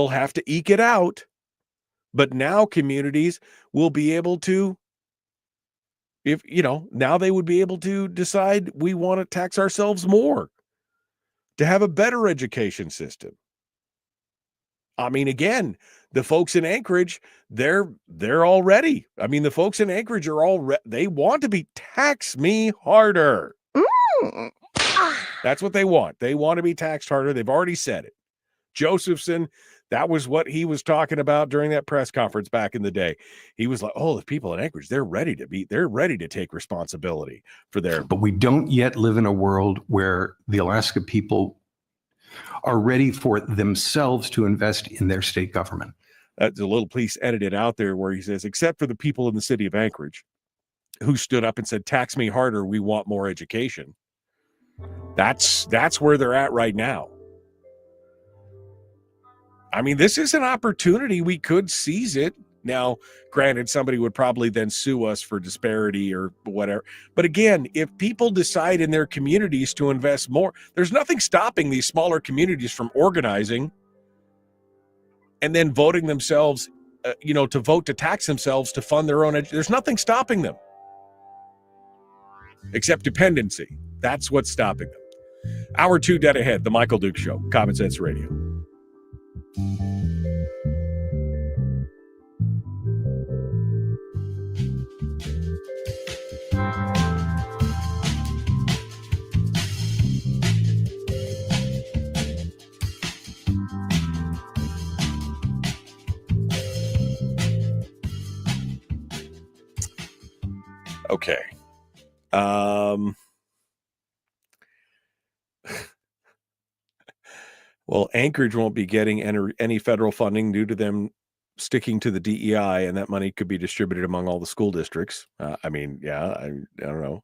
have to eke it out, but now communities will be able to, now they would be able to decide we want to tax ourselves more to have a better education system. I mean, again, the folks in Anchorage, they're all ready. I mean, the folks in Anchorage are they want to be tax me harder. That's what they want. They want to be taxed harder. They've already said it. Josephson, that was what he was talking about during that press conference back in the day. He was like, oh, the people in Anchorage, they're ready to take responsibility for their.
But we don't yet live in a world where the Alaska people are ready for themselves to invest in their state government.
That's a little piece edited out there where he says, except for the people in the city of Anchorage who stood up and said, tax me harder, we want more education. That's where they're at right now. I mean, this is an opportunity. We could seize it. Now, granted, somebody would probably then sue us for disparity or whatever. But again, if people decide in their communities to invest more, there's nothing stopping these smaller communities from organizing and then voting themselves, to vote to tax themselves to fund their own education. There's nothing stopping them except dependency. That's what's stopping them. Hour 2 dead ahead, The Michael Duke Show, Common Sense Radio. Okay. Well, Anchorage won't be getting any federal funding due to them sticking to the DEI, and that money could be distributed among all the school districts. I don't know.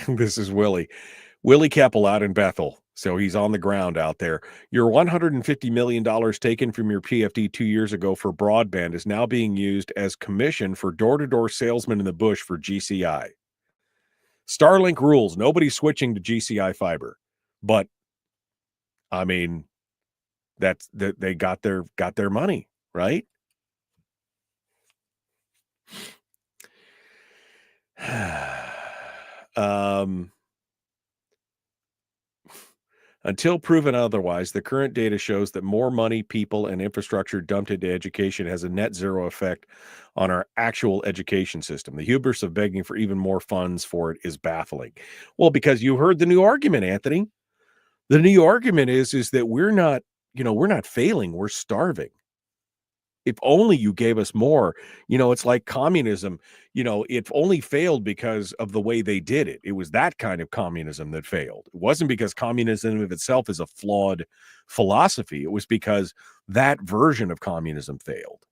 This is Willie Keppel out in Bethel. So he's on the ground out there. Your $150 million taken from your PFD 2 years ago for broadband is now being used as commission for door-to-door salesmen in the bush for GCI. Starlink rules. Nobody's switching to GCI fiber. But, I mean, that they got their money, right? Until proven otherwise, the current data shows that more money, people, and infrastructure dumped into education has a net zero effect on our actual education system. The hubris of begging for even more funds for it is baffling. Well, because you heard the new argument, Anthony. The new argument is that we're not failing, we're starving. If only you gave us more. It's like communism. It only failed because of the way they did it. It was that kind of communism that failed. It wasn't because communism of itself is a flawed philosophy. It was because that version of communism failed.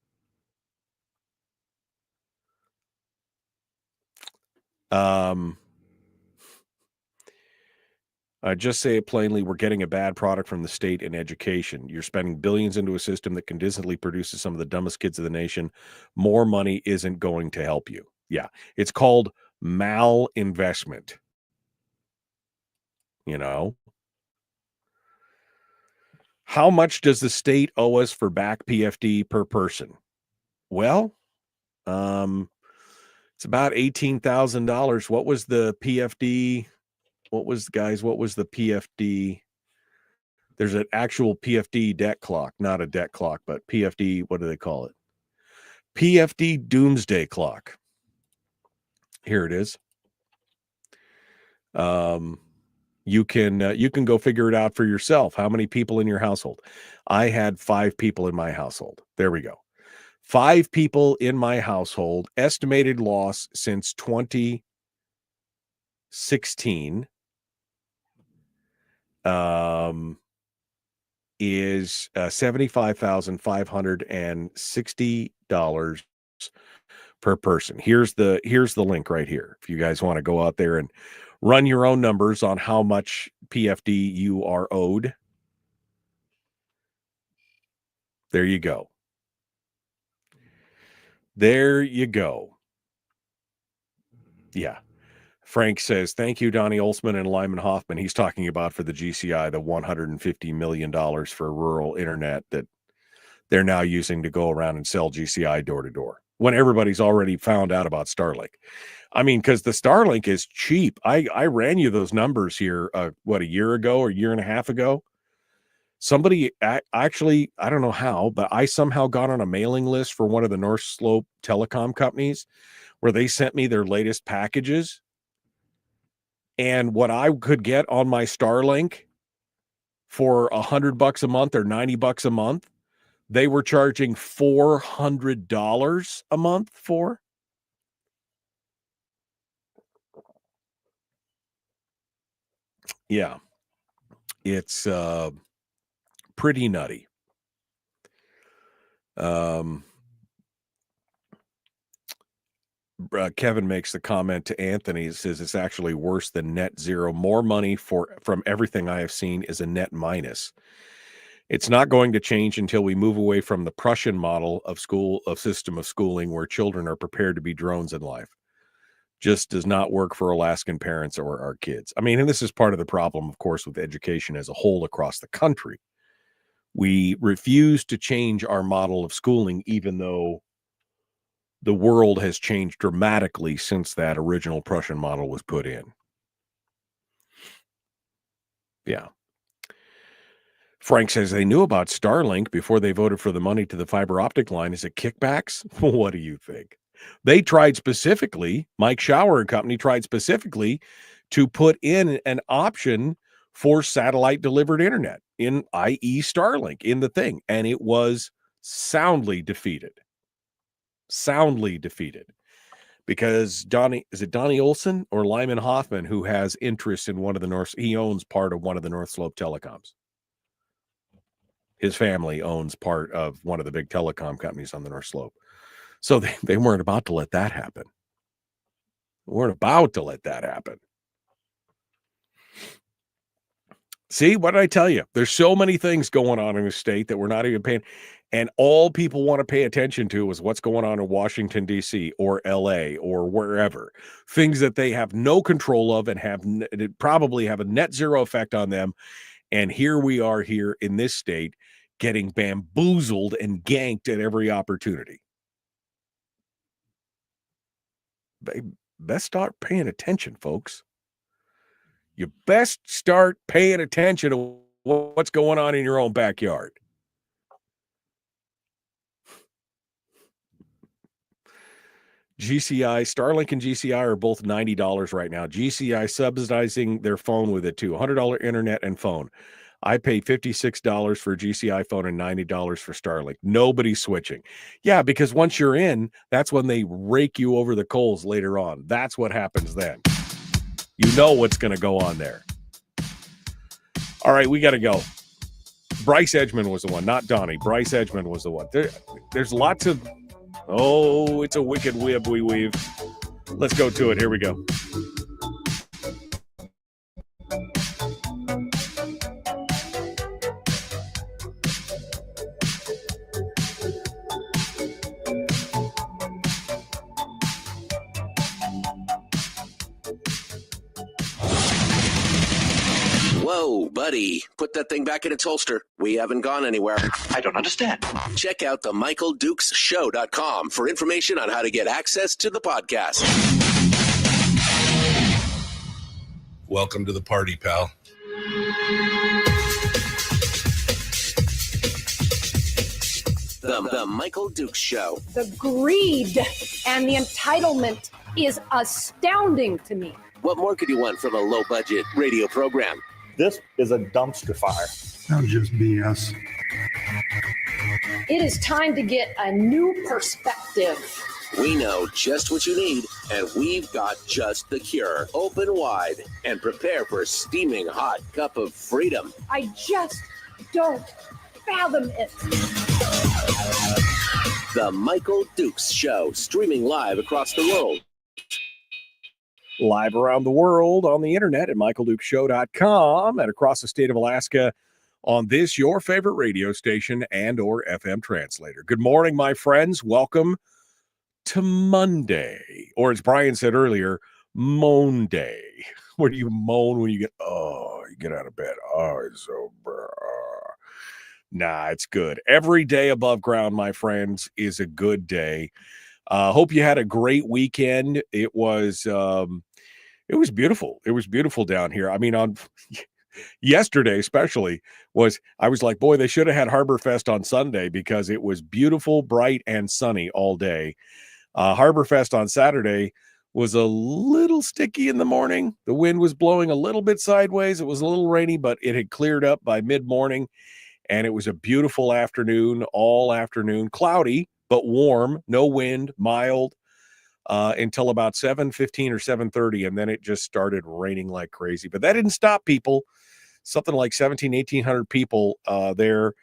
Just say it plainly, we're getting a bad product from the state in education. You're spending billions into a system that consistently produces some of the dumbest kids of the nation. More money isn't going to help you. Yeah, it's called malinvestment. How much does the state owe us for back PFD per person? Well, it's about $18,000. What was the PFD? What was the PFD? There's an actual PFD debt clock, not a debt clock, but PFD, what do they call it? PFD doomsday clock. Here it is. You can go figure it out for yourself. How many people in your household? I had 5 people in my household. There we go. 5 people in my household. Estimated loss since 2016 is $75,560 per person. Here's the link right here. If you guys want to go out there and run your own numbers on how much PFD you are owed. There you go. There you go. Yeah. Frank says, thank you, Donnie Olsman and Lyman Hoffman. He's talking about for the GCI, the $150 million for rural internet that they're now using to go around and sell GCI door to door when everybody's already found out about Starlink. I mean, because the Starlink is cheap. I ran you those numbers here, a year ago or a year and a half ago. Somebody actually, I don't know how, but I somehow got on a mailing list for one of the North Slope telecom companies where they sent me their latest packages. And what I could get on my Starlink for $100 a month or $90 a month, they were charging $400 a month for. Yeah, it's pretty nutty. Kevin makes the comment to Anthony, says it's actually worse than net zero. More money from everything I have seen is a net minus. It's not going to change until we move away from the Prussian model of system of schooling where children are prepared to be drones in life. Just does not work for Alaskan parents or our kids. I mean, and this is part of the problem, of course, with education as a whole across the country. We refuse to change our model of schooling, even though the world has changed dramatically since that original Prussian model was put in. Yeah. Frank says they knew about Starlink before they voted for the money to the fiber optic line. Is it kickbacks? What do you think? They tried specifically, Mike Shower and company tried specifically to put in an option for satellite delivered internet, i.e. Starlink, in the thing. And it was soundly defeated. Because is it Donnie Olson or Lyman Hoffman who has interest in he owns part of one of the North Slope telecoms. His family owns part of one of the big telecom companies on the North Slope. So they weren't about to let that happen. See, what did I tell you? There's so many things going on in the state that we're not even paying. And all people want to pay attention to is what's going on in Washington, D.C. or L.A. or wherever. Things that they have no control of and probably have a net zero effect on them. And here we are here in this state getting bamboozled and ganked at every opportunity. Best start paying attention, folks. You best start paying attention to what's going on in your own backyard. GCI, Starlink and GCI are both $90 right now. GCI subsidizing their phone with it too. $100 internet and phone. I pay $56 for a GCI phone and $90 for Starlink. Nobody's switching. Yeah, because once you're in, that's when they rake you over the coals later on. That's what happens then. You know what's going to go on there. All right, we got to go. Bryce Edgman was the one, not Donnie. Bryce Edgman was the one. There's lots of... Oh, it's a wicked web we weave. Let's go to it. Here we go.
Whoa, buddy. Put that thing back in its holster. We haven't gone anywhere.
I don't understand.
Check out the MichaelDukesShow.com for information on how to get access to the podcast.
Welcome to the party, pal.
The Michael Dukes Show.
The greed and the entitlement is astounding to me.
What more could you want from a low-budget radio program?
This is a dumpster fire.
That's just BS.
It is time to get a new perspective.
We know just what you need, and we've got just the cure. Open wide and prepare for a steaming hot cup of freedom.
I just don't fathom it.
The Michael Dukes Show, streaming live across the world.
Live around the world on the internet at michaeldukeshow.com and across the state of Alaska on this, your favorite radio station and or FM translator. Good morning, my friends. Welcome to Monday, or as Brian said earlier, Moan Day. Where do you moan when you get out of bed? Oh, it's so nah, it's good. Every day above ground, my friends, is a good day. Hope you had a great weekend. It was beautiful. It was beautiful down here. I mean, on yesterday especially I was like, boy, they should have had Harbor Fest on Sunday because it was beautiful, bright, and sunny all day. Harbor Fest on Saturday was a little sticky in the morning. The wind was blowing a little bit sideways. It was a little rainy, but it had cleared up by mid-morning, and it was a beautiful afternoon, all afternoon, cloudy, but warm, no wind, mild, until about 7:15 or 7:30, and then it just started raining like crazy. But that didn't stop people. Something like 1,800 people there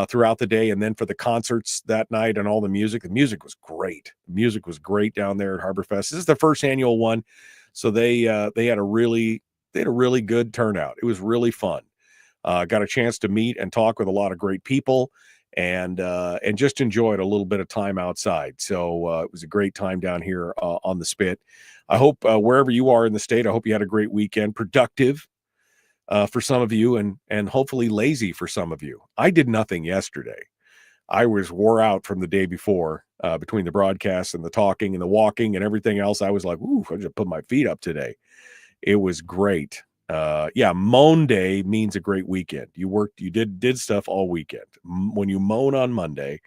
throughout the day, and then for the concerts that night and all the music was great. The music was great down there at Harbor Fest. This is the first annual one, so they had a really good turnout. It was really fun. Got a chance to meet and talk with a lot of great people, and just enjoyed a little bit of time outside. So it was a great time down here on the Spit. I hope wherever you are in the state, I hope you had a great weekend, productive for some of you, and hopefully lazy for some of you. I did nothing yesterday. I was wore out from the day before between the broadcasts and the talking and the walking and everything else. I was like, ooh, I just put my feet up today. It was great. Moan Day means a great weekend. You worked, you did stuff all weekend. When you moan on Monday,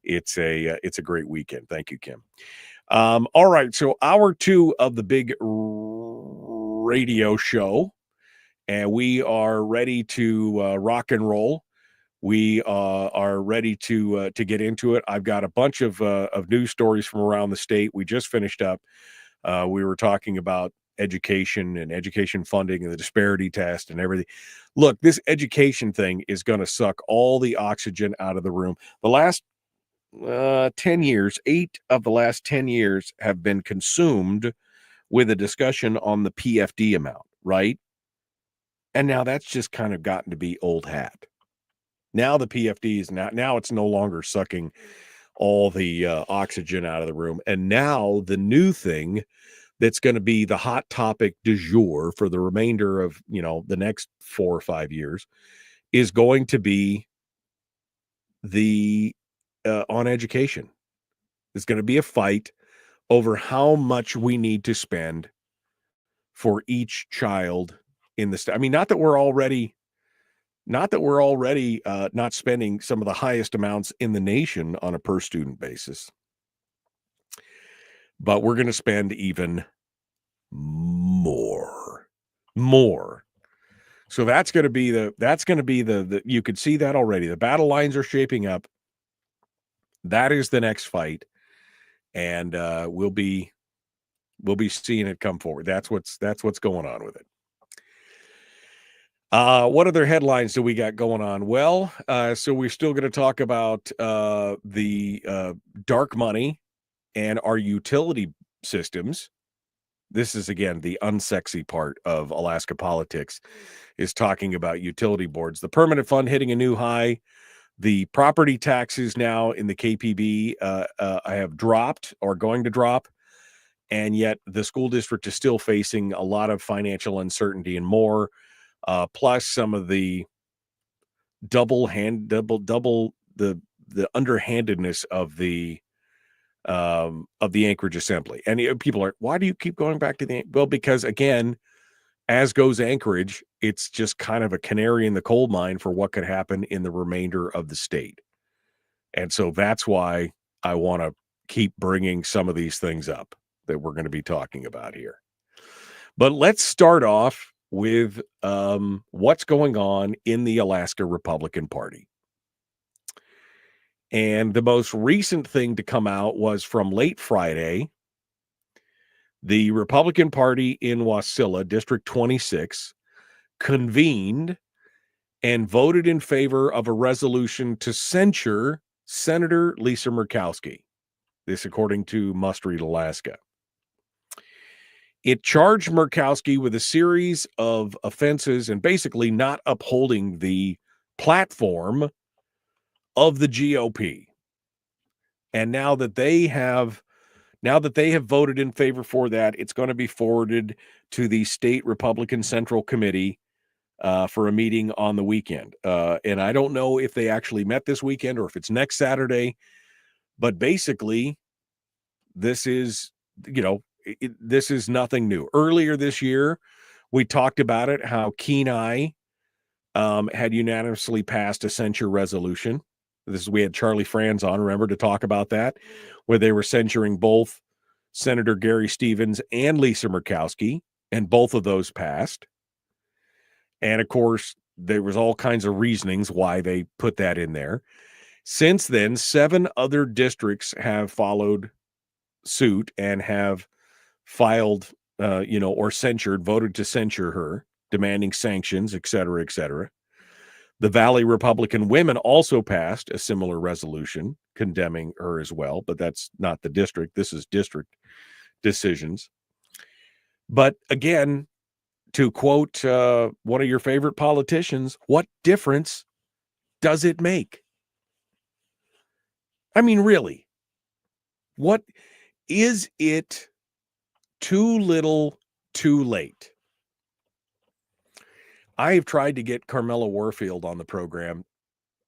it's a great weekend. Thank you, Kim. All right. So hour 2 of the big radio show, and we are ready to rock and roll. We are ready to get into it. I've got a bunch of news stories from around the state. We just finished up. We were talking about education and education funding and the disparity test and everything. Look, this education thing is going to suck all the oxygen out of the room. The last 10 years, 8 of the last 10 years have been consumed with a discussion on the PFD amount, right? And now that's just kind of gotten to be old hat. Now the PFD is now it's no longer sucking all the oxygen out of the room. And now the new thing that's going to be the hot topic du jour for the remainder of, the next 4 or 5 years is going to be on education. There's going to be a fight over how much we need to spend for each child in the state. I mean, not that we're already not spending some of the highest amounts in the nation on a per student basis, but we're going to spend even more. So that's going to be the you could see that already. The battle lines are shaping up. That is the next fight, and we'll be seeing it come forward. That's what's going on with it. What other headlines do we got going on? Well, so we're still going to talk about the dark money and our utility systems. This is, again, the unsexy part of Alaska politics, is talking about utility boards. The permanent fund hitting a new high. The property taxes now in the KPB have dropped or going to drop. And yet the school district is still facing a lot of financial uncertainty and more, plus some of the double the underhandedness of the Anchorage Assembly. And people are, why do you keep going back to well, because again, as goes Anchorage, it's just kind of a canary in the coal mine for what could happen in the remainder of the state. And so that's why I want to keep bringing some of these things up that we're going to be talking about here. But let's start off with what's going on in the Alaska Republican Party. And the most recent thing to come out was from late Friday. The Republican Party in Wasilla, District 26, convened and voted in favor of a resolution to censure Senator Lisa Murkowski. This according to Must Read Alaska. It charged Murkowski with a series of offenses and basically not upholding the platform of the GOP. And now that they have voted in favor for that, it's going to be forwarded to the State Republican Central Committee for a meeting on the weekend. And I don't know if they actually met this weekend or if it's next Saturday, but basically this is, this is nothing new. Earlier this year, we talked about it, how Kenai had unanimously passed a censure resolution. We had Charlie Franz on, remember, to talk about that, where they were censuring both Senator Gary Stevens and Lisa Murkowski, and both of those passed. And of course, there was all kinds of reasonings why they put that in there. Since then, 7 other districts have followed suit and have filed, or voted to censure her, demanding sanctions, et cetera, et cetera. The Valley Republican Women also passed a similar resolution condemning her as well, but that's not the district. This is district decisions. But again, to quote one of your favorite politicians, what difference does it make? I mean, really, what is it? Too little, too late. I have tried to get Carmela Warfield on the program,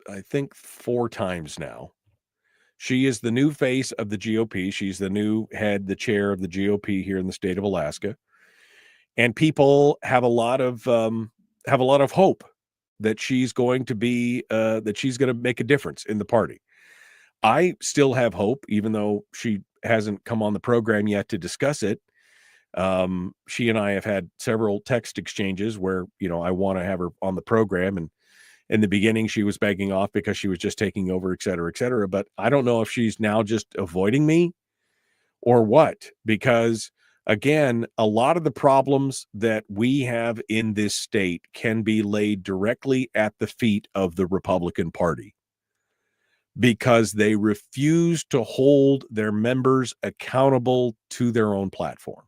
I think 4 times now. She is the new face of the GOP. She's the new the chair of the GOP here in the state of Alaska. And people have a lot of hope that she's going to be that she's going to make a difference in the party. I still have hope, even though she hasn't come on the program yet to discuss it. She and I have had several text exchanges where, I want to have her on the program. And in the beginning, she was begging off because she was just taking over, et cetera, et cetera. But I don't know if she's now just avoiding me or what, because again, a lot of the problems that we have in this state can be laid directly at the feet of the Republican Party, because they refuse to hold their members accountable to their own platform.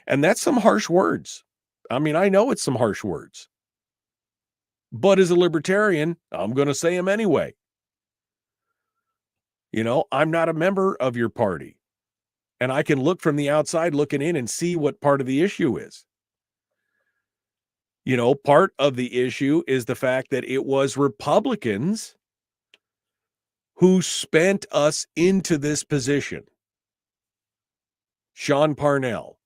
And that's some harsh words. I mean, I know it's some harsh words. But as a libertarian, I'm going to say them anyway. I'm not a member of your party. And I can look from the outside looking in and see what part of the issue is. Part of the issue is the fact that it was Republicans who spent us into this position. Sean Parnell,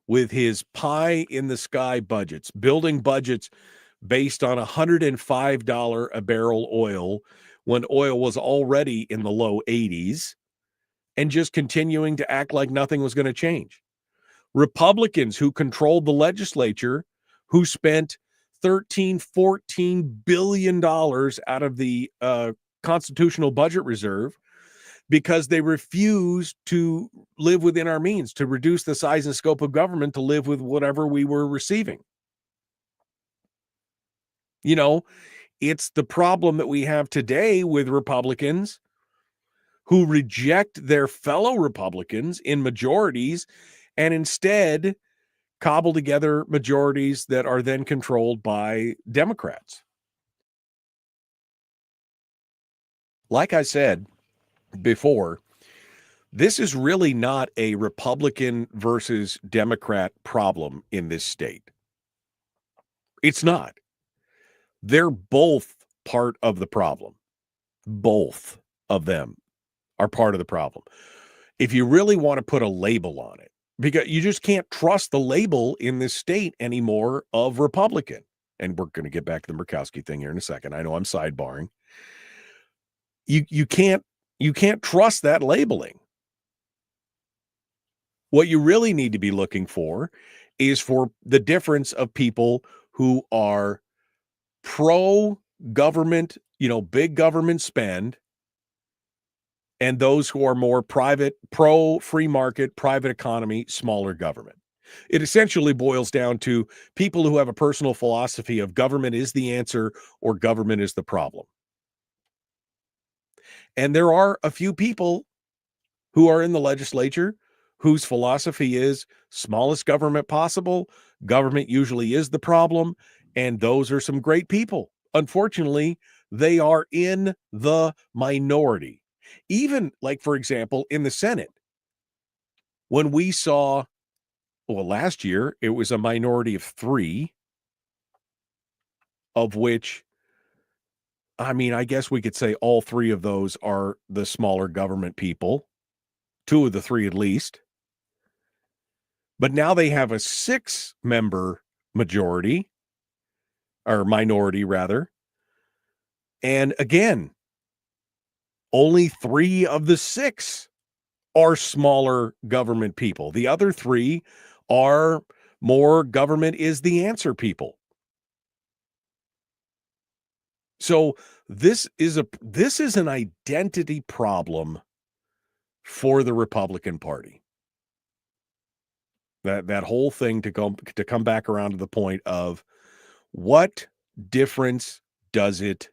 with his pie in the sky budgets, building budgets based on $105 a barrel oil when oil was already in the low 80s, and just continuing to act like nothing was going to change. Republicans who controlled the legislature, who spent $13-14 billion out of the constitutional budget reserve because they refused to live within our means, to reduce the size and scope of government to live with whatever we were receiving. You know, it's the problem that we have today with Republicans who reject their fellow Republicans in majorities and instead cobble together majorities that are then controlled by Democrats. Like I said before, this is really not a Republican versus Democrat problem in this state. It's not. They're both part of the problem. Both of them are part of the problem. If you really want to put a label on it, because you just can't trust the label in this state anymore of Republican. And we're going to get back to the Murkowski thing here in a second. I know I'm sidebarring. You can't trust that labeling. What you really need to be looking for is for the difference of people who are pro-government, big government spend, and those who are more private, pro-free market, private economy, smaller government. It essentially boils down to people who have a personal philosophy of government is the answer or government is the problem. And there are a few people who are in the legislature whose philosophy is smallest government possible. Government usually is the problem. And those are some great people. Unfortunately, they are in the minority. Even like, for example, in the Senate, when we saw, last year, it was a minority of 3, of which, I guess we could say all 3 of those are the smaller government people, 2 of the 3 at least. But now they have a 6-member majority, or minority rather. And again, only 3 of the 6 are smaller government people. The other 3 are more government is the answer people. So this is an identity problem for the Republican Party. That whole thing to come back around to the point of what difference does it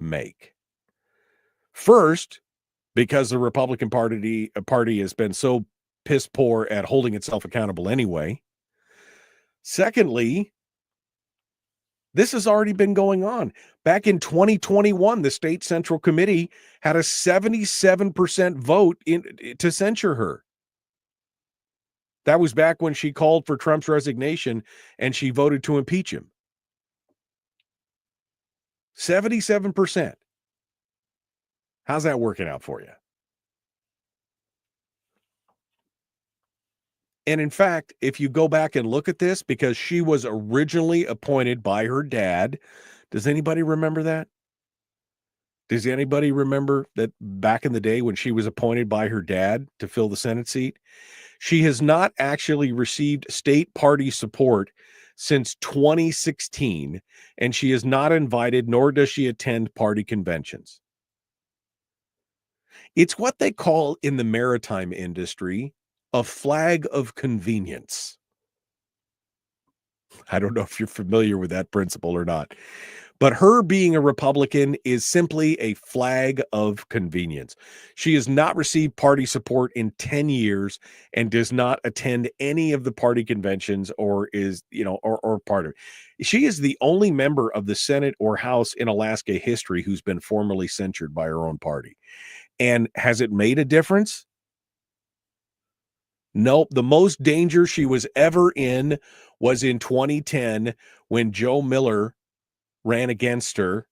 make? First, because the Republican Party has been so piss poor at holding itself accountable anyway. Secondly, this has already been going on. Back in 2021, the State Central Committee had a 77% vote to censure her. That was back when she called for Trump's resignation and she voted to impeach him. 77%. How's that working out for you? And in fact, if you go back and look at this, because she was originally appointed by her dad, does anybody remember that? Does anybody remember that back in the day when she was appointed by her dad to fill the Senate seat? She has not actually received state party support since 2016, and she is not invited, nor does she attend party conventions. It's what they call in the maritime industry a flag of convenience. I don't know if you're familiar with that principle or not, but her being a Republican is simply a flag of convenience. She has not received party support in 10 years and does not attend any of the party conventions or is, or part of it. She is the only member of the Senate or House in Alaska history who's been formally censured by her own party. And has it made a difference? Nope. The most danger she was ever in was in 2010 when Joe Miller ran against her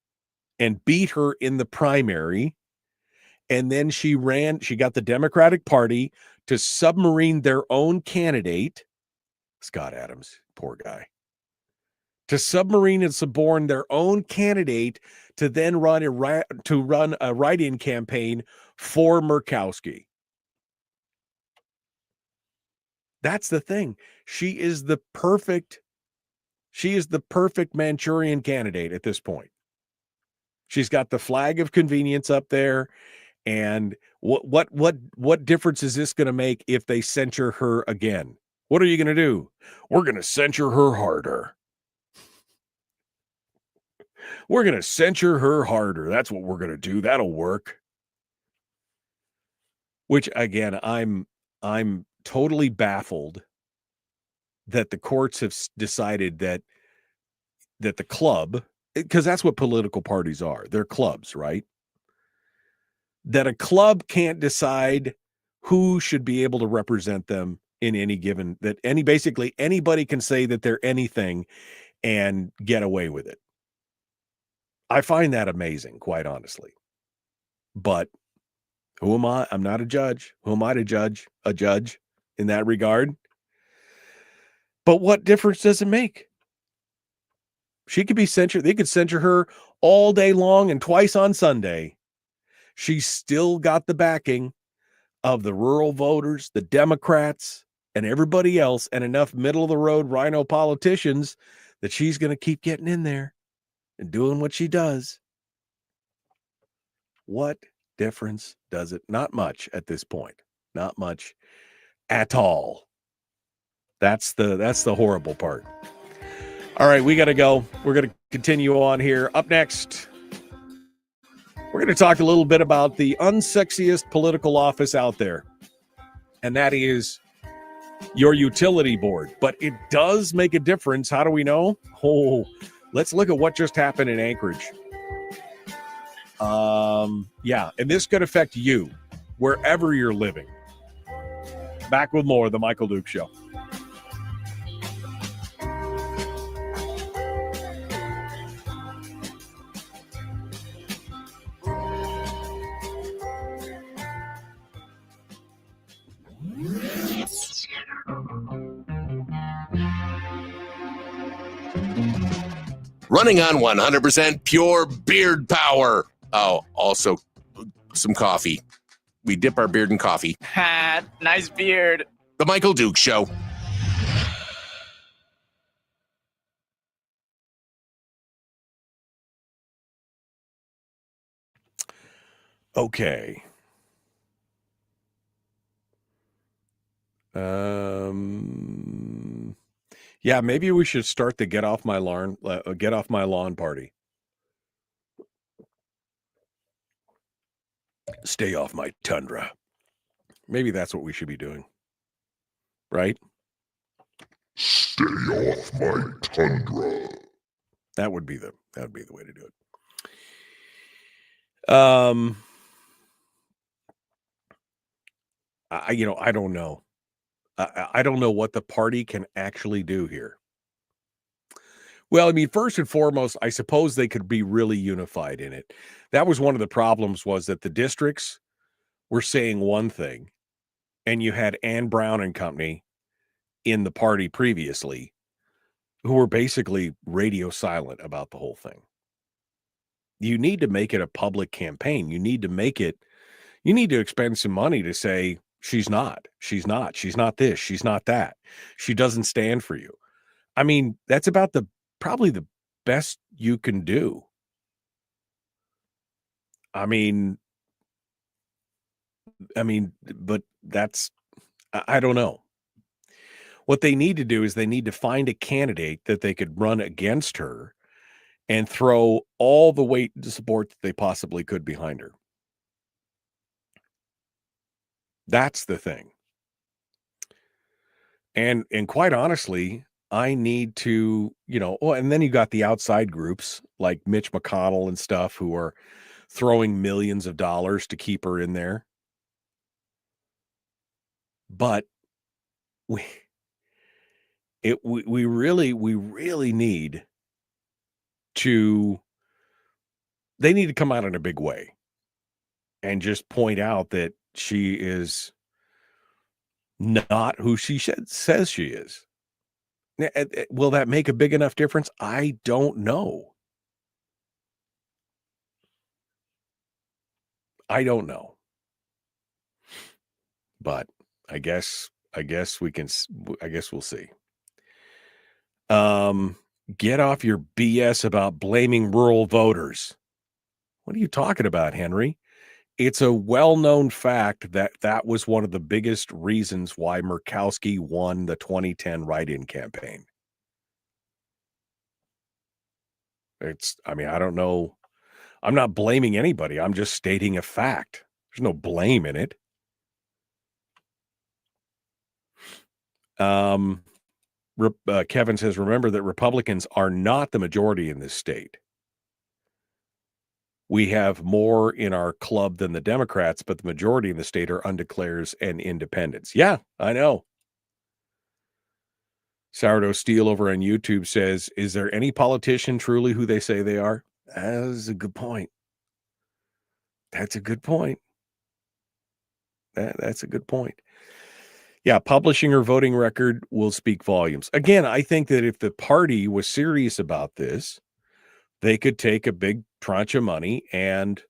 and beat her in the primary. And then she got the Democratic Party to submarine their own candidate, Scott Adams, poor guy, to submarine and suborn their own candidate to then run a write-in campaign for Murkowski. That's the thing. She is the perfect Manchurian candidate at this point. She's got the flag of convenience up there. And what difference is this going to make if they censure her again? What are you going to do? We're going to censure her harder. We're going to censure her harder. That's what we're going to do. That'll work. Which again, I'm totally baffled that the courts have decided that the club, because that's what political parties are. They're clubs, right? That a club can't decide who should be able to represent them in any given, basically anybody can say that they're anything and get away with it. I find that amazing, quite honestly. But who am I? I'm not a judge. Who am I to judge a judge in that regard? But what difference does it make? She could be censured. They could censure her all day long and twice on Sunday. She's still got the backing of the rural voters, the Democrats, and everybody else, and enough middle-of-the-road rhino politicians that she's going to keep getting in there and doing what she does. What difference does it? Not much at this point. Not much at all. That's the horrible part. All right, we got to go. We're going to continue on here. Up next, we're going to talk a little bit about the unsexiest political office out there, and that is your utility board. But it does make a difference. How do we know? Oh, let's look at what just happened in Anchorage. Yeah, and this could affect you wherever you're living. Back with more of the Michael Duke Show.
Running on 100% pure beard power. Oh, also some coffee. We dip our beard in coffee.
Ha, nice beard.
The Michael Duke Show.
Okay. Yeah, maybe we should start the get off my lawn party. Stay off my tundra. Maybe that's what we should be doing. Right?
Stay off my tundra.
That would be the way to do it. I don't know. I don't know what the party can actually do here. Well, I mean, first and foremost, I suppose they could be really unified in it. That was one of the problems, was that the districts were saying one thing, and you had Ann Brown and company in the party previously who were basically radio silent about the whole thing. You need to make it a public campaign. You need to expend some money to say, she's not this, she's not that. She doesn't stand for you. I mean, that's about probably the best you can do. I mean, but I don't know. What they need to do is they need to find a candidate that they could run against her and throw all the weight and support that they possibly could behind her. That's the thing. And quite honestly, I need to, and then you got the outside groups like Mitch McConnell and stuff who are throwing millions of dollars to keep her in there. But we really need to, they need to come out in a big way. and just point out that she is not who she says she is. Will that make a big enough difference? I don't know. I don't know. But I guess we can. I guess we'll see. Get off your BS about blaming rural voters. What are you talking about, Henry? It's a well-known fact that that was one of the biggest reasons why Murkowski won the 2010 write-in campaign. I mean, I don't know. I'm not blaming anybody. I'm just stating a fact. There's no blame in it. Kevin says, remember that Republicans are not the majority in this state. We have more in our club than the Democrats, but the majority in the state are undeclares and independents. Yeah, I know. Sourdough Steel over on YouTube says, is there any politician truly who they say they are? That's a good point. That's a good point. That's a good point. Yeah, publishing her voting record will speak volumes. Again, I think that if the party was serious about this, they could take a big tranche of money and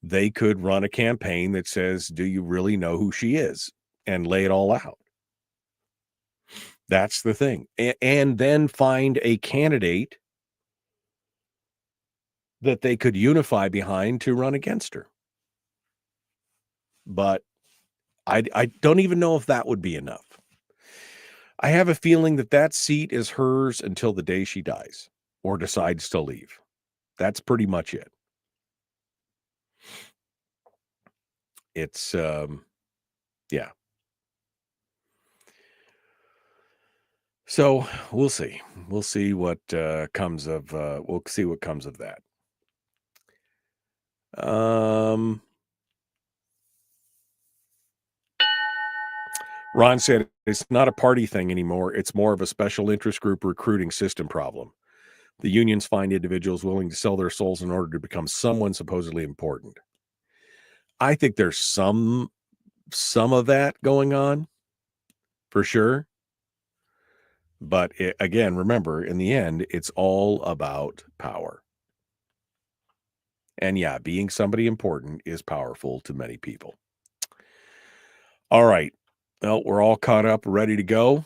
they could run a campaign that says, do you really know who she is? And lay it all out. That's the thing. And then find a candidate that they could unify behind to run against her. But I don't even know if that would be enough. I have a feeling that that seat is hers until the day she dies or decides to leave. That's pretty much it. It's, yeah. So we'll see. We'll see what comes of. We'll see what comes of that. Ron said it's not a party thing anymore. It's more of a special interest group recruiting system problem. The unions find individuals willing to sell their souls in order to become someone supposedly important. I think there's some of that going on for sure. But again, remember, in the end, it's all about power. And yeah, being somebody important is powerful to many people. All right. Well, we're all caught up, ready to go.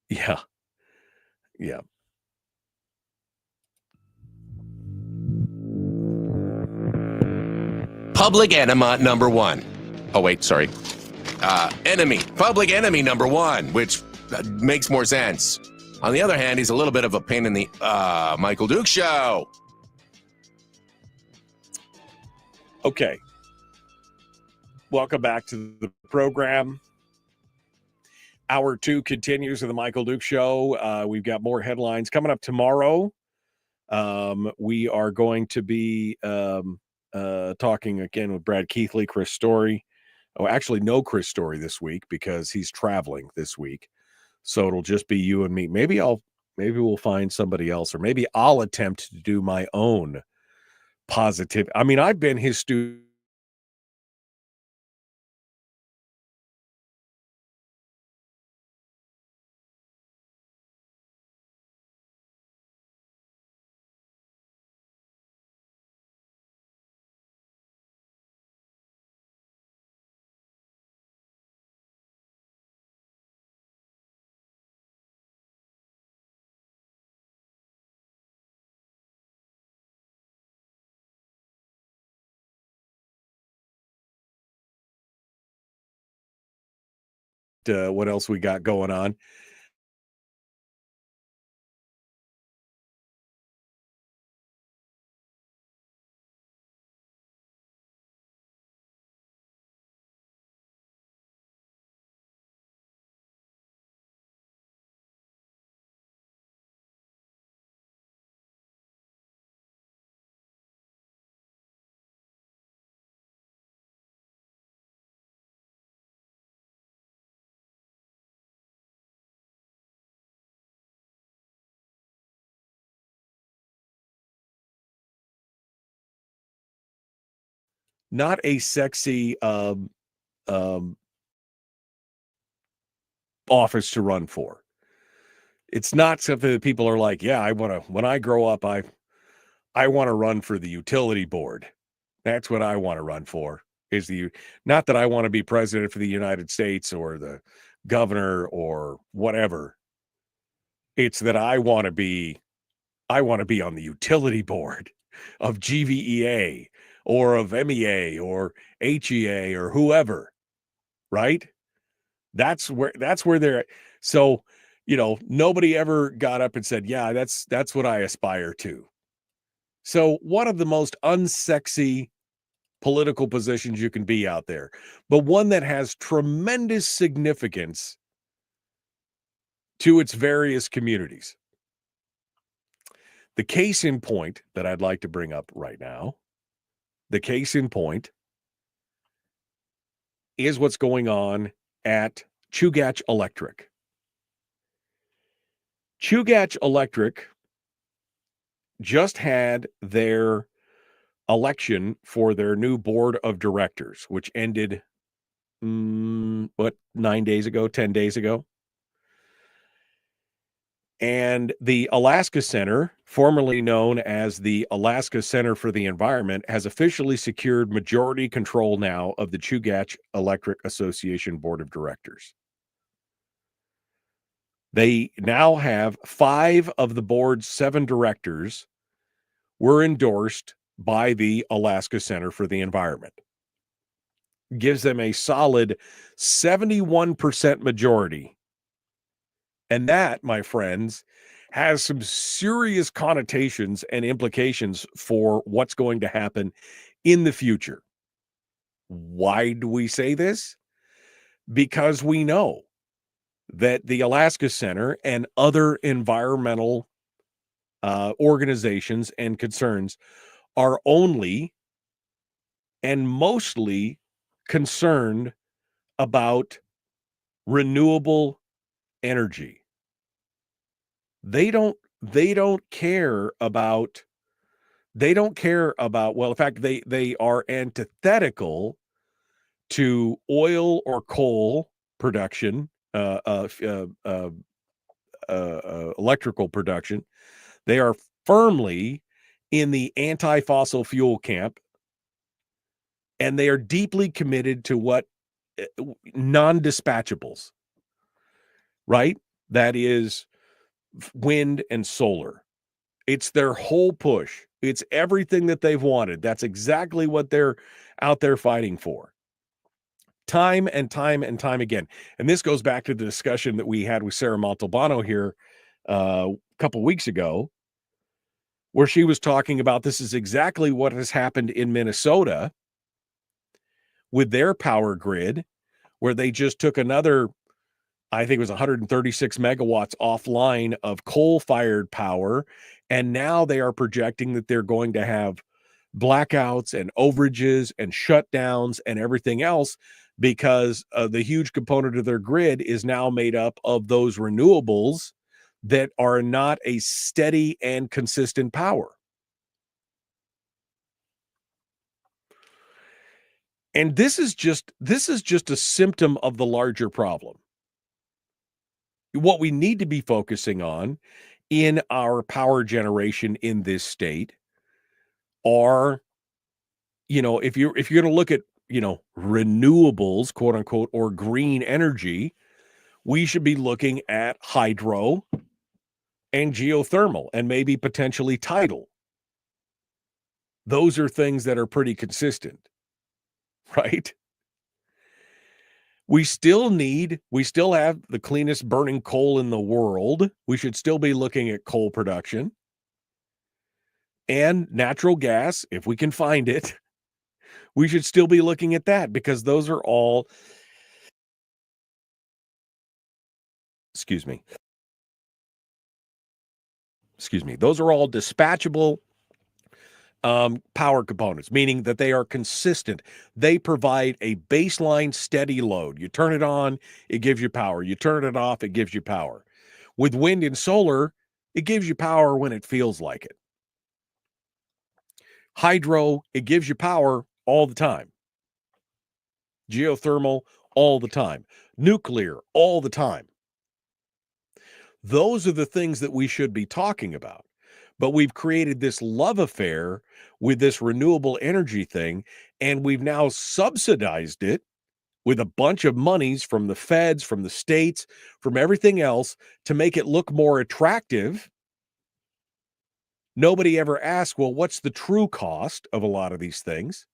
Yeah. Yeah.
Public enema number one. Oh, wait, sorry. Public enemy number one, which makes more sense. On the other hand, he's a little bit of a pain in the Michael Duke show.
Okay. Welcome back to the program. Hour 2 continues of the Michael Duke show. We've got more headlines coming up tomorrow. We are going to be talking again with Brad Keithley, Chris Story. Oh, actually, no Chris Story this week because he's traveling this week. So it'll just be you and me. Maybe we'll find somebody else, or maybe I'll attempt to do my own positive. I mean, I've been his student what else we got going on. sexy office to run for. It's not something that people are like, yeah, when I grow up, I want to run for the utility board. That's what I want to run for. Not that I want to be president for the United States or the governor or whatever. It's that I want to be on the utility board of GVEA or of MEA or HEA or whoever, right? That's where they're. So, nobody ever got up and said, yeah, that's what I aspire to. So one of the most unsexy political positions you can be out there, but one that has tremendous significance to its various communities. The case in point that I'd like to bring up right now, is what's going on at Chugach Electric. Chugach Electric just had their election for their new board of directors, which ended 9 days ago, 10 days ago. And the Alaska Center, formerly known as the Alaska Center for the Environment, has officially secured majority control now of the Chugach Electric Association Board of Directors. They now have 5 of the board's 7 directors were endorsed by the Alaska Center for the Environment. Gives them a solid 71% majority. And that, my friends, has some serious connotations and implications for what's going to happen in the future. Why do we say this? Because we know that the Alaska Center and other environmental organizations and concerns are only and mostly concerned about renewable energy. They don't care about, well, in fact, they are antithetical to oil or coal production, electrical production. They are firmly in the anti-fossil fuel camp, and they are deeply committed to what non-dispatchables, right? That is wind and solar. It's their whole push. It's everything that they've wanted. That's exactly what they're out there fighting for. Time and time and time again. And this goes back to the discussion that we had with Sarah Montalbano here a couple weeks ago, where she was talking about this is exactly what has happened in Minnesota with their power grid, where they just took another, I think it was 136 megawatts offline of coal-fired power, and now they are projecting that they're going to have blackouts and overages and shutdowns and everything else because the huge component of their grid is now made up of those renewables that are not a steady and consistent power. And this is just a symptom of the larger problem. What we need to be focusing on in our power generation in this state are, if you're going to look at, renewables, quote unquote, or green energy, we should be looking at hydro and geothermal and maybe potentially tidal. Those are things that are pretty consistent, right? We still have the cleanest burning coal in the world. We should still be looking at coal production and natural gas, if we can find it. We should still be looking at that because those are all, those are all dispatchable power components, meaning that they are consistent. They provide a baseline steady load. You turn it on, it gives you power. You turn it off, it gives you power. With wind and solar, it gives you power when it feels like it. Hydro, it gives you power all the time. Geothermal all the time. Nuclear all the time. Those are the things that we should be talking about. But we've created this love affair with this renewable energy thing, and we've now subsidized it with a bunch of monies from the feds, from the states, from everything else to make it look more attractive. Nobody ever asked, well, what's the true cost of a lot of these things?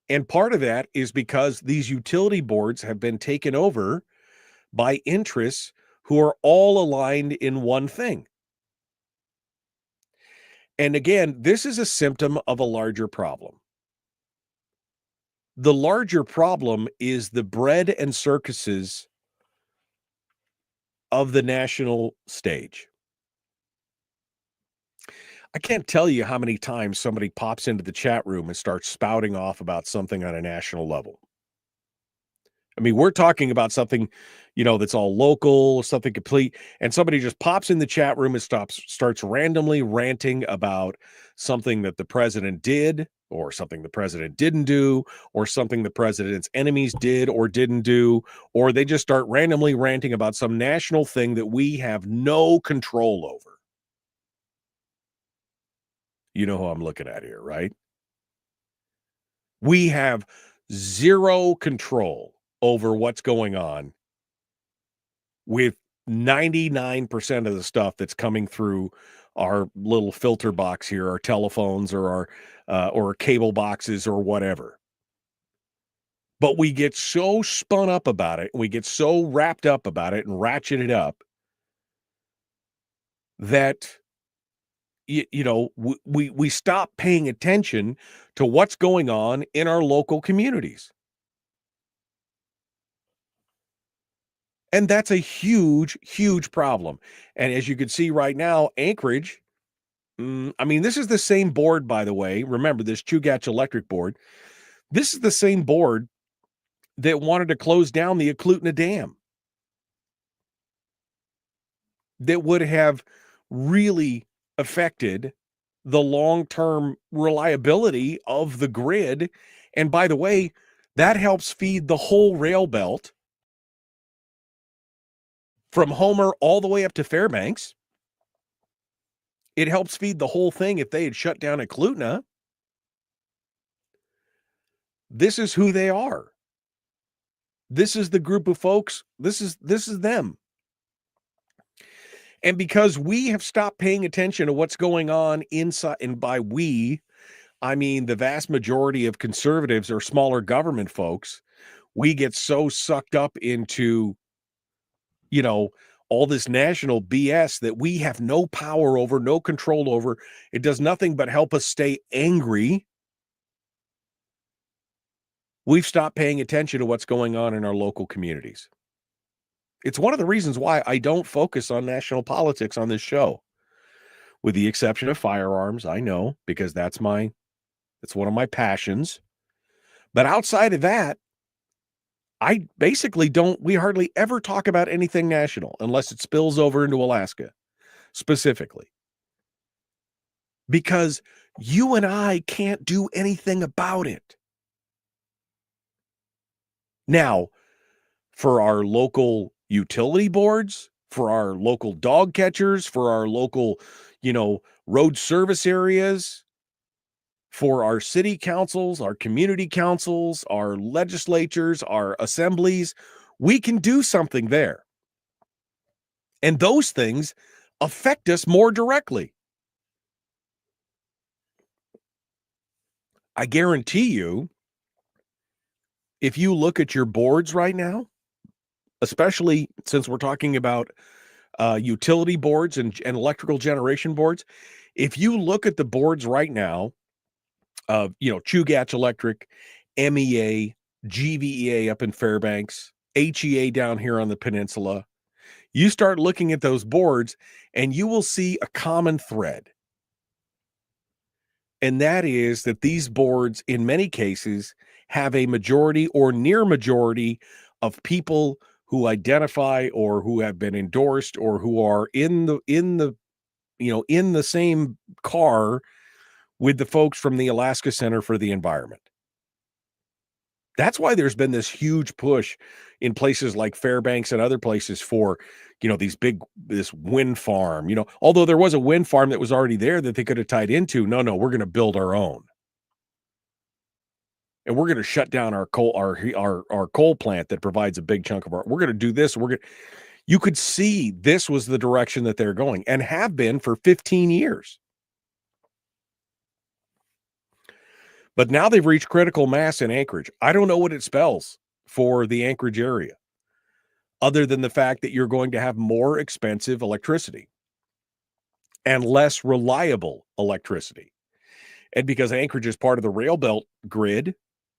And part of that is because these utility boards have been taken over by interests who are all aligned in one thing. And again, this is a symptom of a larger problem. The larger problem is the bread and circuses of the national stage. I can't tell you how many times somebody pops into the chat room and starts spouting off about something on a national level. I mean, we're talking about something, that's all local, something complete, and somebody just pops in the chat room and starts randomly ranting about something that the president did, or something the president didn't do, or something the president's enemies did or didn't do, or they just start randomly ranting about some national thing that we have no control over. You know who I'm looking at here, right? We have zero control over what's going on with 99% of the stuff that's coming through our little filter box here, our telephones or our cable boxes or whatever. But we get so spun up about it, and we get so wrapped up about it and ratcheted up that we stop paying attention to what's going on in our local communities. And that's a huge, huge problem. And as you can see right now, Anchorage, this is the same board, by the way. Remember, this Chugach Electric Board. This is the same board that wanted to close down the Eklutna Dam. That would have really affected the long-term reliability of the grid. And by the way, that helps feed the whole rail belt from Homer all the way up to Fairbanks. It helps feed the whole thing if they had shut down Eklutna. This is who they are. This is the group of folks. This is them. And because we have stopped paying attention to what's going on inside, and by we, I mean the vast majority of conservatives or smaller government folks, we get so sucked up into, all this national BS that we have no power over, no control over. It does nothing but help us stay angry. We've stopped paying attention to what's going on in our local communities. It's one of the reasons why I don't focus on national politics on this show, with the exception of firearms. I know, because that's one of my passions. But outside of that, I basically we hardly ever talk about anything national unless it spills over into Alaska specifically. Because you and I can't do anything about it. Now, for our local utility boards, for our local dog catchers, for our local, road service areas, for our city councils, our community councils, our legislatures, our assemblies, we can do something there. And those things affect us more directly. I guarantee you, if you look at your boards right now, especially since we're talking about utility boards and electrical generation boards, if you look at the boards right now, Chugach Electric, MEA, GVEA up in Fairbanks, HEA down here on the peninsula, you start looking at those boards and you will see a common thread. And that is that these boards, in many cases, have a majority or near majority of people who identify or who have been endorsed or who are in the same car with the folks from the Alaska Center for the Environment. That's why there's been this huge push in places like Fairbanks and other places for, this wind farm, although there was a wind farm that was already there that they could have tied into. No, we're going to build our own. And we're going to shut down our coal plant that provides a big chunk of we're going to do this. You could see this was the direction that they're going and have been for 15 years. But now they've reached critical mass in Anchorage. I don't know what it spells for the Anchorage area, other than the fact that you're going to have more expensive electricity and less reliable electricity. And because Anchorage is part of the rail belt grid,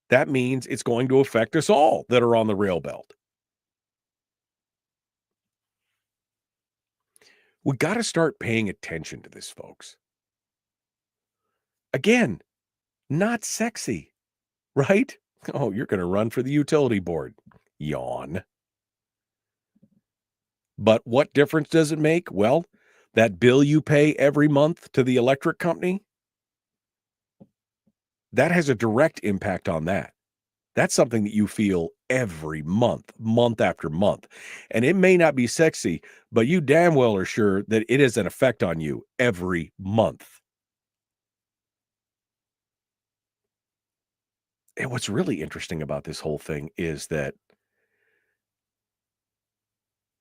that means it's going to affect us all that are on the rail belt. We got to start paying attention to this, folks. Again, not sexy, right? Oh, you're going to run for the utility board. Yawn. But what difference does it make? Well, that bill you pay every month to the electric company, that has a direct impact on that. That's something that you feel every month, month after month. And it may not be sexy, but you damn well are sure that it has an effect on you every month. And what's really interesting about this whole thing is that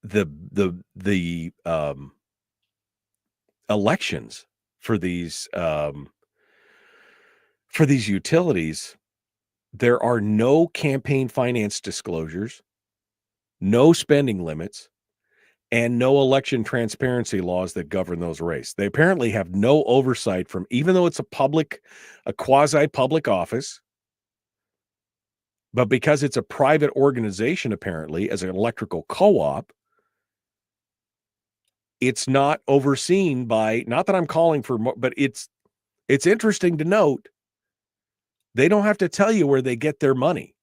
the elections for these utilities, there are no campaign finance disclosures, no spending limits, and no election transparency laws that govern those races. They apparently have no oversight from, even though it's a quasi-public office, but because it's a private organization, apparently, as an electrical co-op, it's not overseen by, not that I'm calling for more, but it's interesting to note, they don't have to tell you where they get their money.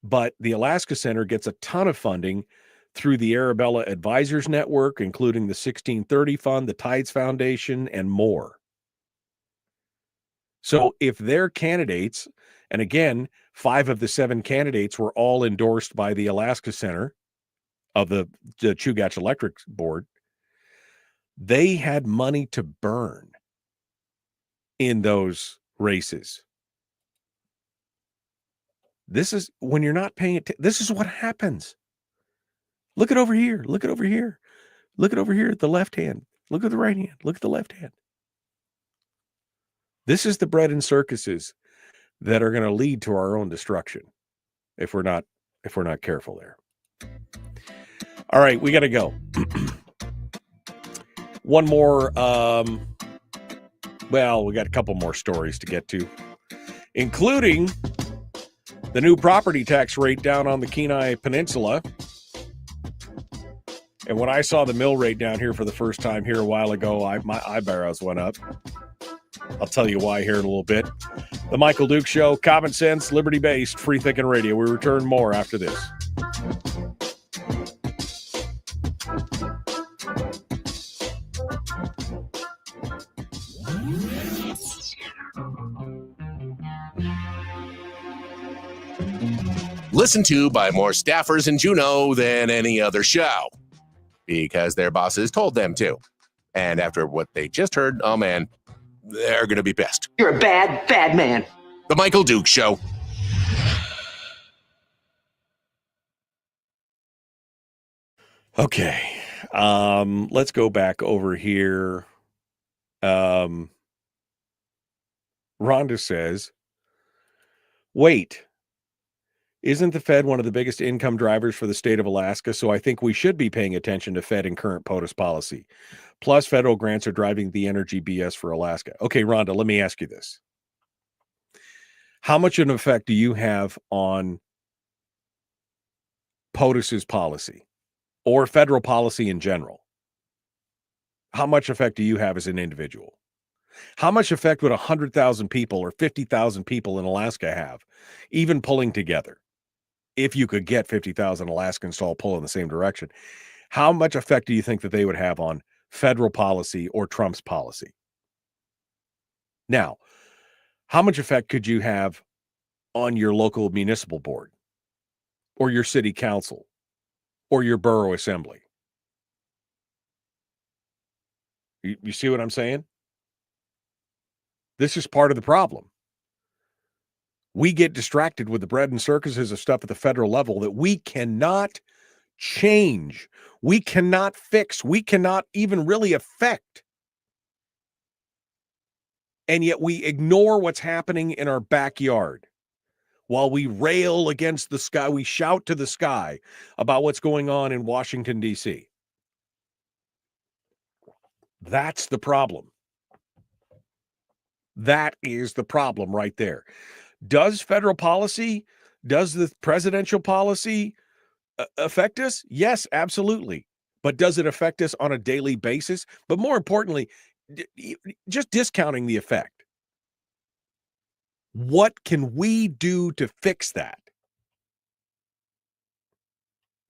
But the Alaska Center gets a ton of funding through the Arabella Advisors Network, including the 1630 Fund, the Tides Foundation, and more. So if their candidates, and again, 5 of the 7 candidates were all endorsed by the Alaska Center of the Chugach Electric Board, they had money to burn in those races. This is when you're not paying attention. This is what happens. Look at over here. Look at over here. Look at over here at the left hand. Look at the right hand. Look at the left hand. This is the bread and circuses that are going to lead to our own destruction if we're not careful there. All right, we got to go. One more. Well, we got a couple more stories to get to, including the new property tax rate down on the Kenai Peninsula. And when I saw the mill rate down here for the first time here a while ago, my eyebrows went up. I'll tell you why here in a little bit. The Michael Duke Show, common sense, liberty-based, free-thinking radio. We return more after this.
Listened to by more staffers in Juneau than any other show because their bosses told them to. And after what they just heard, oh man, they're going to be pissed.
You're a bad, bad man.
The Michael Duke Show.
Okay. Let's go back over here. Rhonda says, wait, isn't the Fed one of the biggest income drivers for the state of Alaska? So I think we should be paying attention to Fed and current POTUS policy. Plus, federal grants are driving the energy BS for Alaska. Okay, Rhonda, let me ask you this. How much of an effect do you have on POTUS's policy or federal policy in general? How much effect do you have as an individual? How much effect would 100,000 people or 50,000 people in Alaska have, even pulling together? If you could get 50,000 Alaskans to all pull in the same direction, how much effect do you think that they would have on federal policy or Trump's policy? Now, how much effect could you have on your local municipal board or your city council or your borough assembly? You see what I'm saying? This is part of the problem. We get distracted with the bread and circuses of stuff at the federal level that we cannot change. We cannot fix. We cannot even really affect. And yet we ignore what's happening in our backyard while we rail against the sky. We shout to the sky about what's going on in Washington, D.C. That's the problem. That is the problem right there. Does federal policy, does the presidential policy affect us? Yes, absolutely. But does it affect us on a daily basis? But more importantly, just discounting the effect. What can we do to fix that?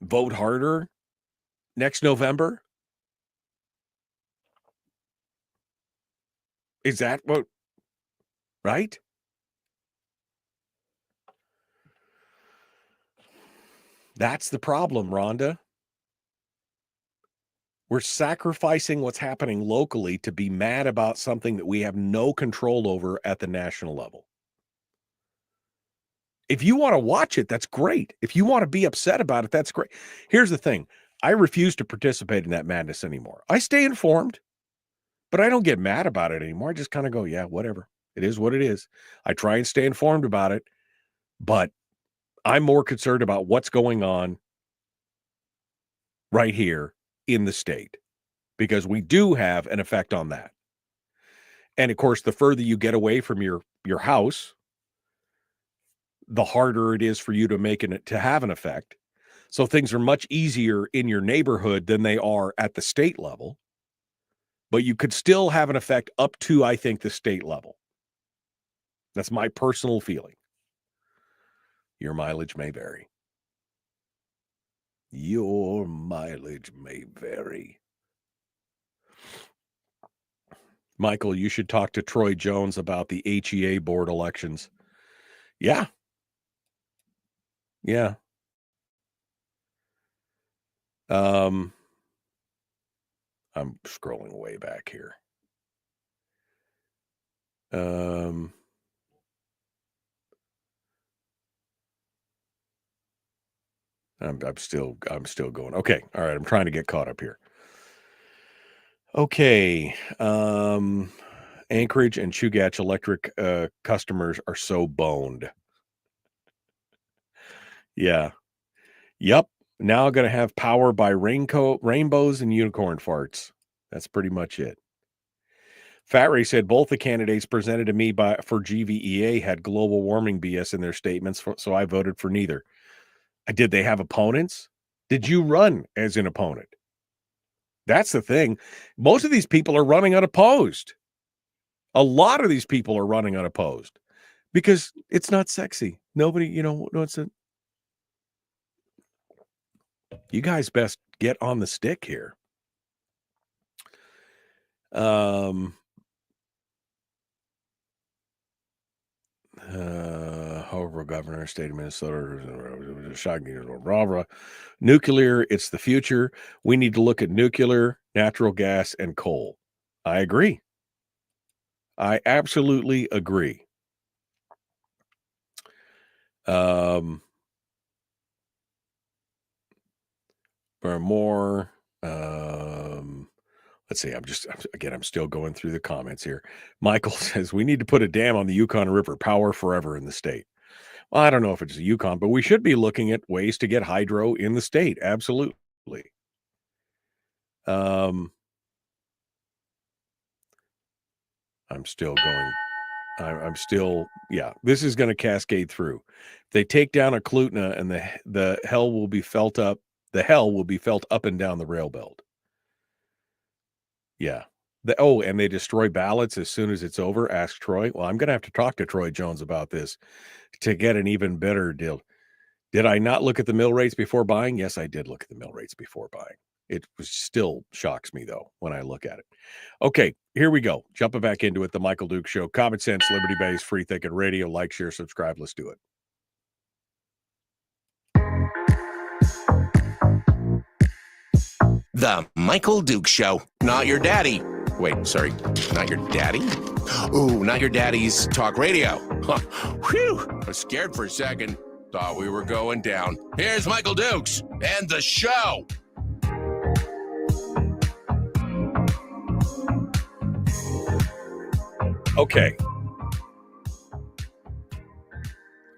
Vote harder next November? Is that what, right? That's the problem, Rhonda. We're sacrificing what's happening locally to be mad about something that we have no control over at the national level. If you want to watch it, that's great. If you want to be upset about it, that's great. Here's the thing. I refuse to participate in that madness anymore. I stay informed, but I don't get mad about it anymore. I just kind of go, yeah, whatever. It is what it is. I try and stay informed about it, but I'm more concerned about what's going on right here in the state, because we do have an effect on that. And of course, the further you get away from your house, the harder it is for you to make it to have an effect. So things are much easier in your neighborhood than they are at the state level. But you could still have an effect up to, I think, the state level. That's my personal feeling. Your mileage may vary. Your mileage may vary. Michael, you should talk to Troy Jones about the HEA board elections. Yeah. Yeah. I'm scrolling way back here. I'm still going. Okay. All right. I'm trying to get caught up here. Okay. Anchorage and Chugach Electric customers are so boned. Yeah. Yep. Now I'm going to have power by rainbows and unicorn farts. That's pretty much it. Fat Ray said both the candidates presented to me for GVEA had global warming BS in their statements, so I voted for neither. Did they have opponents? Did you run as an opponent? That's the thing. Most of these people are running unopposed. A lot of these people are running unopposed because it's not sexy. Nobody, what's it? You guys best get on the stick here. However, governor, state of Minnesota, nuclear, it's the future. We need to look at nuclear, natural gas, and coal. I agree. I absolutely agree. For more, let's see. I'm still going through the comments here. Michael says we need to put a dam on the Yukon River, power forever in the state. Well, I don't know if it's a Yukon, but we should be looking at ways to get hydro in the state. Absolutely. I'm still going. I'm still, yeah, this is going to cascade through. If they take down a Klutna and the hell will be felt up. The hell will be felt up and down the rail belt. Yeah. And they destroy ballots as soon as it's over. Ask Troy. Well, I'm going to have to talk to Troy Jones about this to get an even better deal. Did I not look at the mill rates before buying? Yes, I did look at the mill rates before buying. It still shocks me, though, when I look at it. Okay, here we go. Jumping back into it, the Michael Duke Show. Common sense, liberty-based, free-thinking radio. Like, share, subscribe. Let's do it.
The Michael Duke Show. Not your daddy. Wait, sorry. Not your daddy? Ooh, not your daddy's talk radio. Whew. I was scared for a second. Thought we were going down. Here's Michael Dukes and the show.
Okay.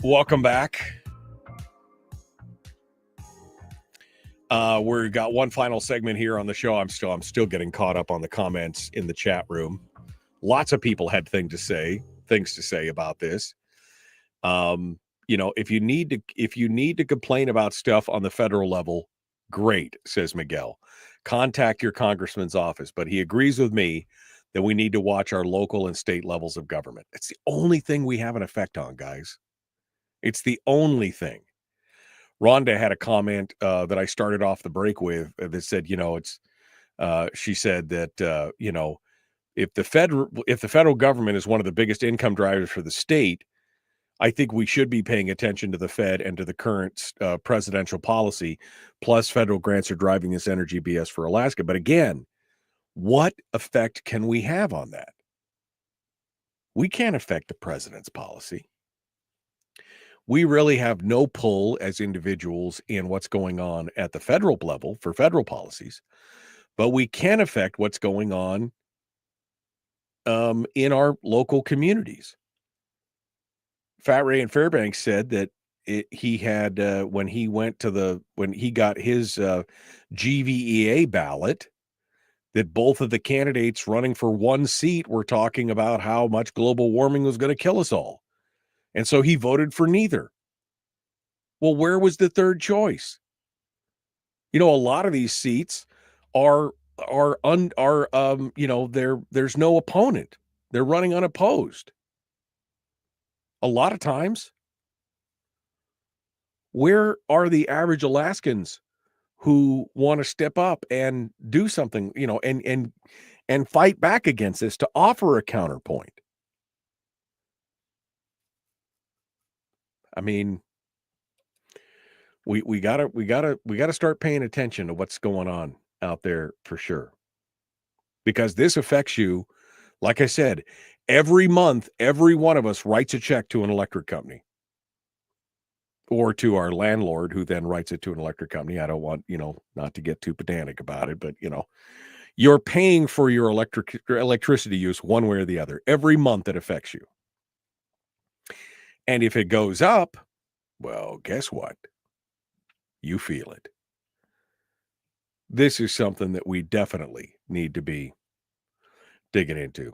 Welcome back. We've got one final segment here on the show. I'm still getting caught up on the comments in the chat room. Lots of people had things to say about this. If you need to complain about stuff on the federal level, great, says Miguel. Contact your congressman's office. But he agrees with me that we need to watch our local and state levels of government. It's the only thing we have an effect on, guys. It's the only thing. Rhonda had a comment that I started off the break with that said, she said that, if the federal government is one of the biggest income drivers for the state, I think we should be paying attention to the Fed and to the current presidential policy. Plus, federal grants are driving this energy BS for Alaska. But again, what effect can we have on that? We can't affect the president's policy. We really have no pull as individuals in what's going on at the federal level for federal policies, but we can affect what's going on in our local communities. Fat Ray in Fairbanks said that he had when he got his GVEA ballot, that both of the candidates running for one seat were talking about how much global warming was going to kill us all. And so he voted for neither. Well, where was the third choice? A lot of these seats there's no opponent. They're running unopposed. A lot of times, where are the average Alaskans who want to step up and do something, and fight back against this to offer a counterpoint? I mean, we gotta start paying attention to what's going on out there for sure, because this affects you. Like I said, every month, every one of us writes a check to an electric company or to our landlord, who then writes it to an electric company. I don't want, not to get too pedantic about it, but you're paying for your electricity use one way or the other. Every month it affects you. And if it goes up, well, guess what? You feel it. This is something that we definitely need to be digging into.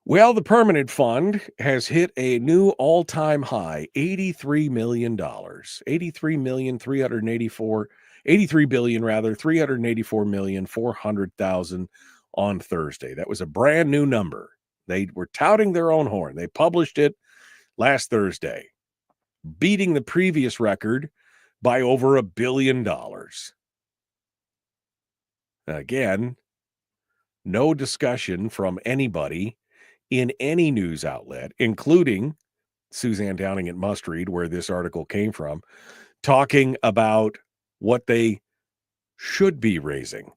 Well, the permanent fund has hit a new all-time high, $83 billion, $384,400,000 on Thursday. That was a brand new number. They were touting their own horn. They published it last Thursday, beating the previous record by over $1 billion. Again, no discussion from anybody in any news outlet, including Suzanne Downing at Must Read, where this article came from, talking about what they should be raising,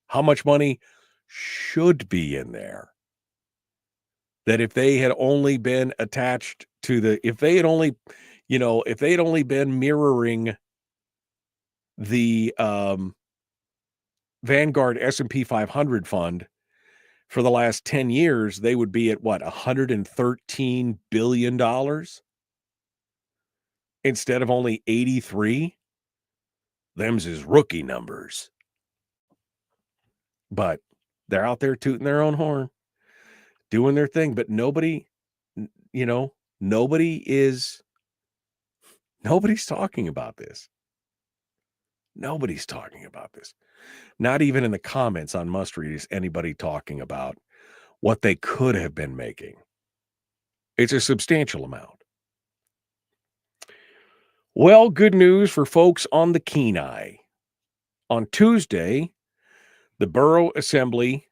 how much money should be in there. That if they had only been attached to if they had only been mirroring the Vanguard S&P 500 fund for the last 10 years, they would be at what, $113 billion instead of only 83. Them's his rookie numbers. But they're out there tooting their own horn, doing their thing. But nobody's talking about this. Nobody's talking about this. Not even in the comments on Must Read is anybody talking about what they could have been making. It's a substantial amount. Well, good news for folks on the Kenai. On Tuesday, the Borough Assembly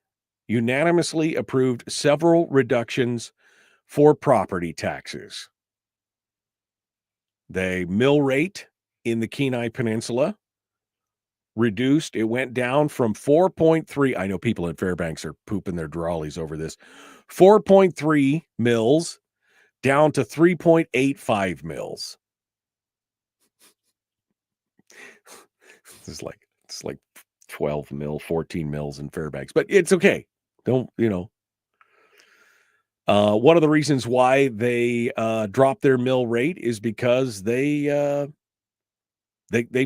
unanimously approved several reductions for property taxes. The mill rate in the Kenai Peninsula reduced. It went down from 4.3. I know people in Fairbanks are pooping their drawlies over this. 4.3 mills down to 3.85 mills. It's like 12 mil, 14 mills in Fairbanks, but it's okay. Don't, one of the reasons why they dropped their mill rate is because they've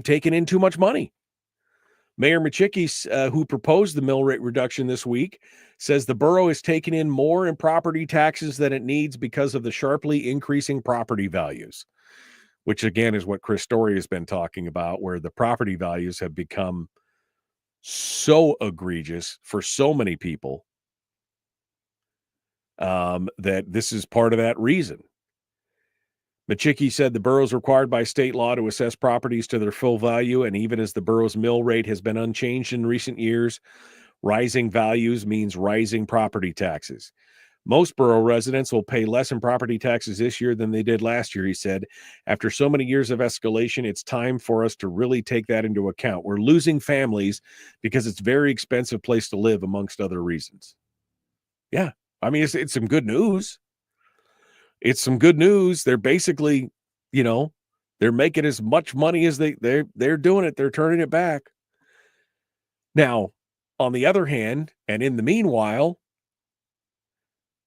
taken in too much money. Mayor Murkowski, who proposed the mill rate reduction this week, says the borough is taking in more in property taxes than it needs because of the sharply increasing property values, which again is what Chris Story has been talking about, where the property values have become so egregious for so many people that this is part of that reason. Murkowski said the borough is required by state law to assess properties to their full value, and even as the borough's mill rate has been unchanged in recent years, rising values means rising property taxes. Most borough residents will pay less in property taxes this year than they did last year, he said. After so many years of escalation, it's time for us to really take that into account. We're losing families because it's a very expensive place to live, amongst other reasons. Yeah, I mean, it's some good news. It's some good news. They're basically, they're making as much money as they're doing it. They're turning it back. Now, on the other hand, and in the meanwhile,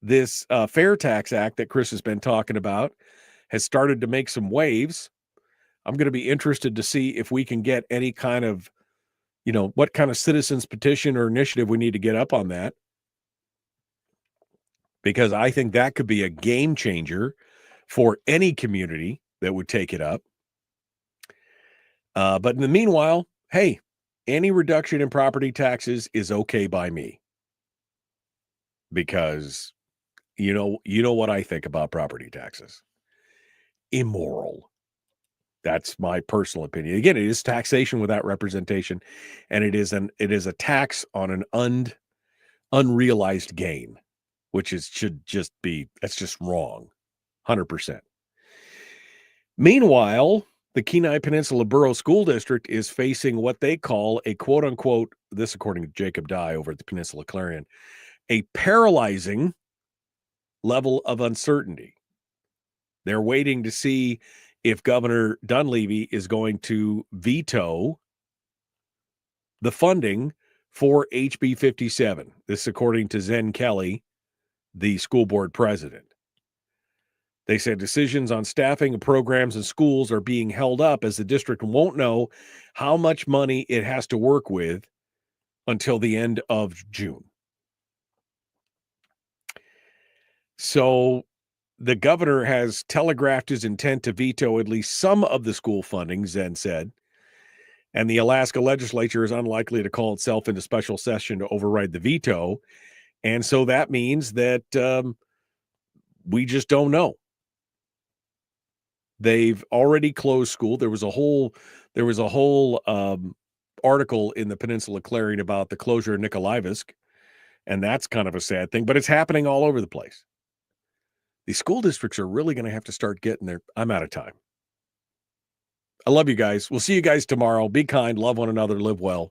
this Fair Tax Act that Chris has been talking about has started to make some waves. I'm going to be interested to see if we can get any kind of, what kind of citizens petition or initiative we need to get up on that. Because I think that could be a game changer for any community that would take it up. But in the meanwhile, hey, any reduction in property taxes is okay by me. Because you know what I think about property taxes. Immoral. That's my personal opinion. Again, it is taxation without representation, and it is a tax on an unrealized gain, which that's just wrong. 100%. Meanwhile, the Kenai Peninsula Borough School District is facing what they call a quote unquote, this according to Jacob Dye over at the Peninsula Clarion, a paralyzing level of uncertainty. They're waiting to see if Governor Dunleavy is going to veto the funding for HB 57. This according to Zen Kelly, the school board president. They said decisions on staffing of programs and schools are being held up as the district won't know how much money it has to work with until the end of June. So the governor has telegraphed his intent to veto at least some of the school funding, Zen said, and the Alaska legislature is unlikely to call itself into special session to override the veto. And so that means that we just don't know. They've already closed school. There was a whole article in the Peninsula Clarion about the closure of Nikolaevsk, and that's kind of a sad thing, but it's happening all over the place. The school districts are really going to have to start getting there. I'm out of time. I love you guys. We'll see you guys tomorrow. Be kind, love one another, live well.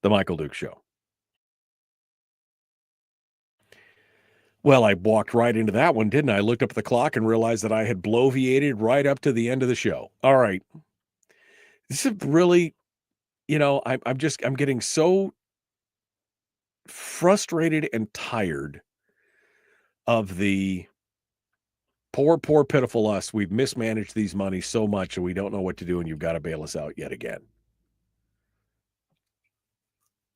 The Michael Duke Show. Well, I walked right into that one, didn't I? I looked up at the clock and realized that I had bloviated right up to the end of the show. All right. This is really, I'm getting so frustrated and tired of the poor, pitiful us. We've mismanaged these monies so much and we don't know what to do, and you've got to bail us out yet again.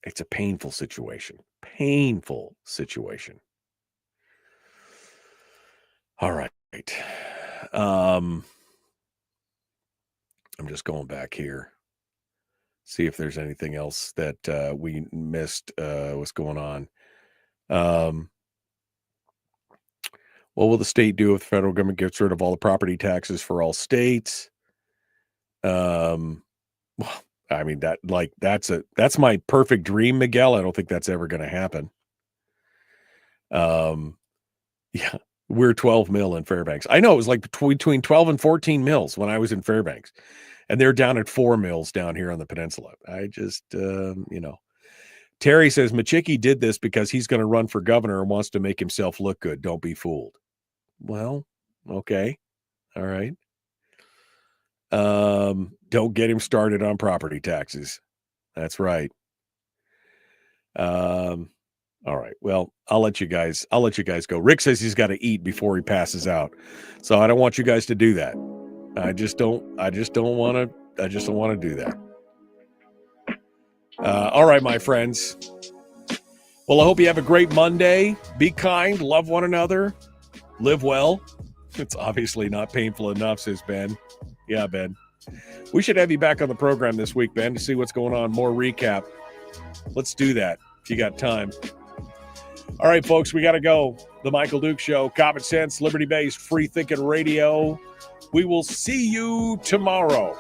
It's a painful situation. Painful situation. All right. I'm just going back here. See if there's anything else that we missed. What's going on? What will the state do if the federal government gets rid of all the property taxes for all states? Well, I mean, that's my perfect dream, Miguel. I don't think that's ever going to happen. Yeah, we're 12 mil in Fairbanks. I know it was like between 12 and 14 mils when I was in Fairbanks, and they're down at 4 mils down here on the peninsula. I just, Terry says Machicki did this because he's going to run for governor and wants to make himself look good. Don't be fooled. Well, okay. All right. Don't get him started on property taxes. That's right. All right. Well, I'll let you guys go. Rick says he's got to eat before he passes out. So I don't want you guys to do that. I just don't want to do that. All right, my friends. Well, I hope you have a great Monday. Be kind, love one another, live well. It's obviously not painful enough, says Ben. Yeah, Ben. We should have you back on the program this week, Ben, to see what's going on. More recap. Let's do that if you got time. All right, folks, we got to go. The Michael Duke Show, common sense, liberty-based, free-thinking radio. We will see you tomorrow.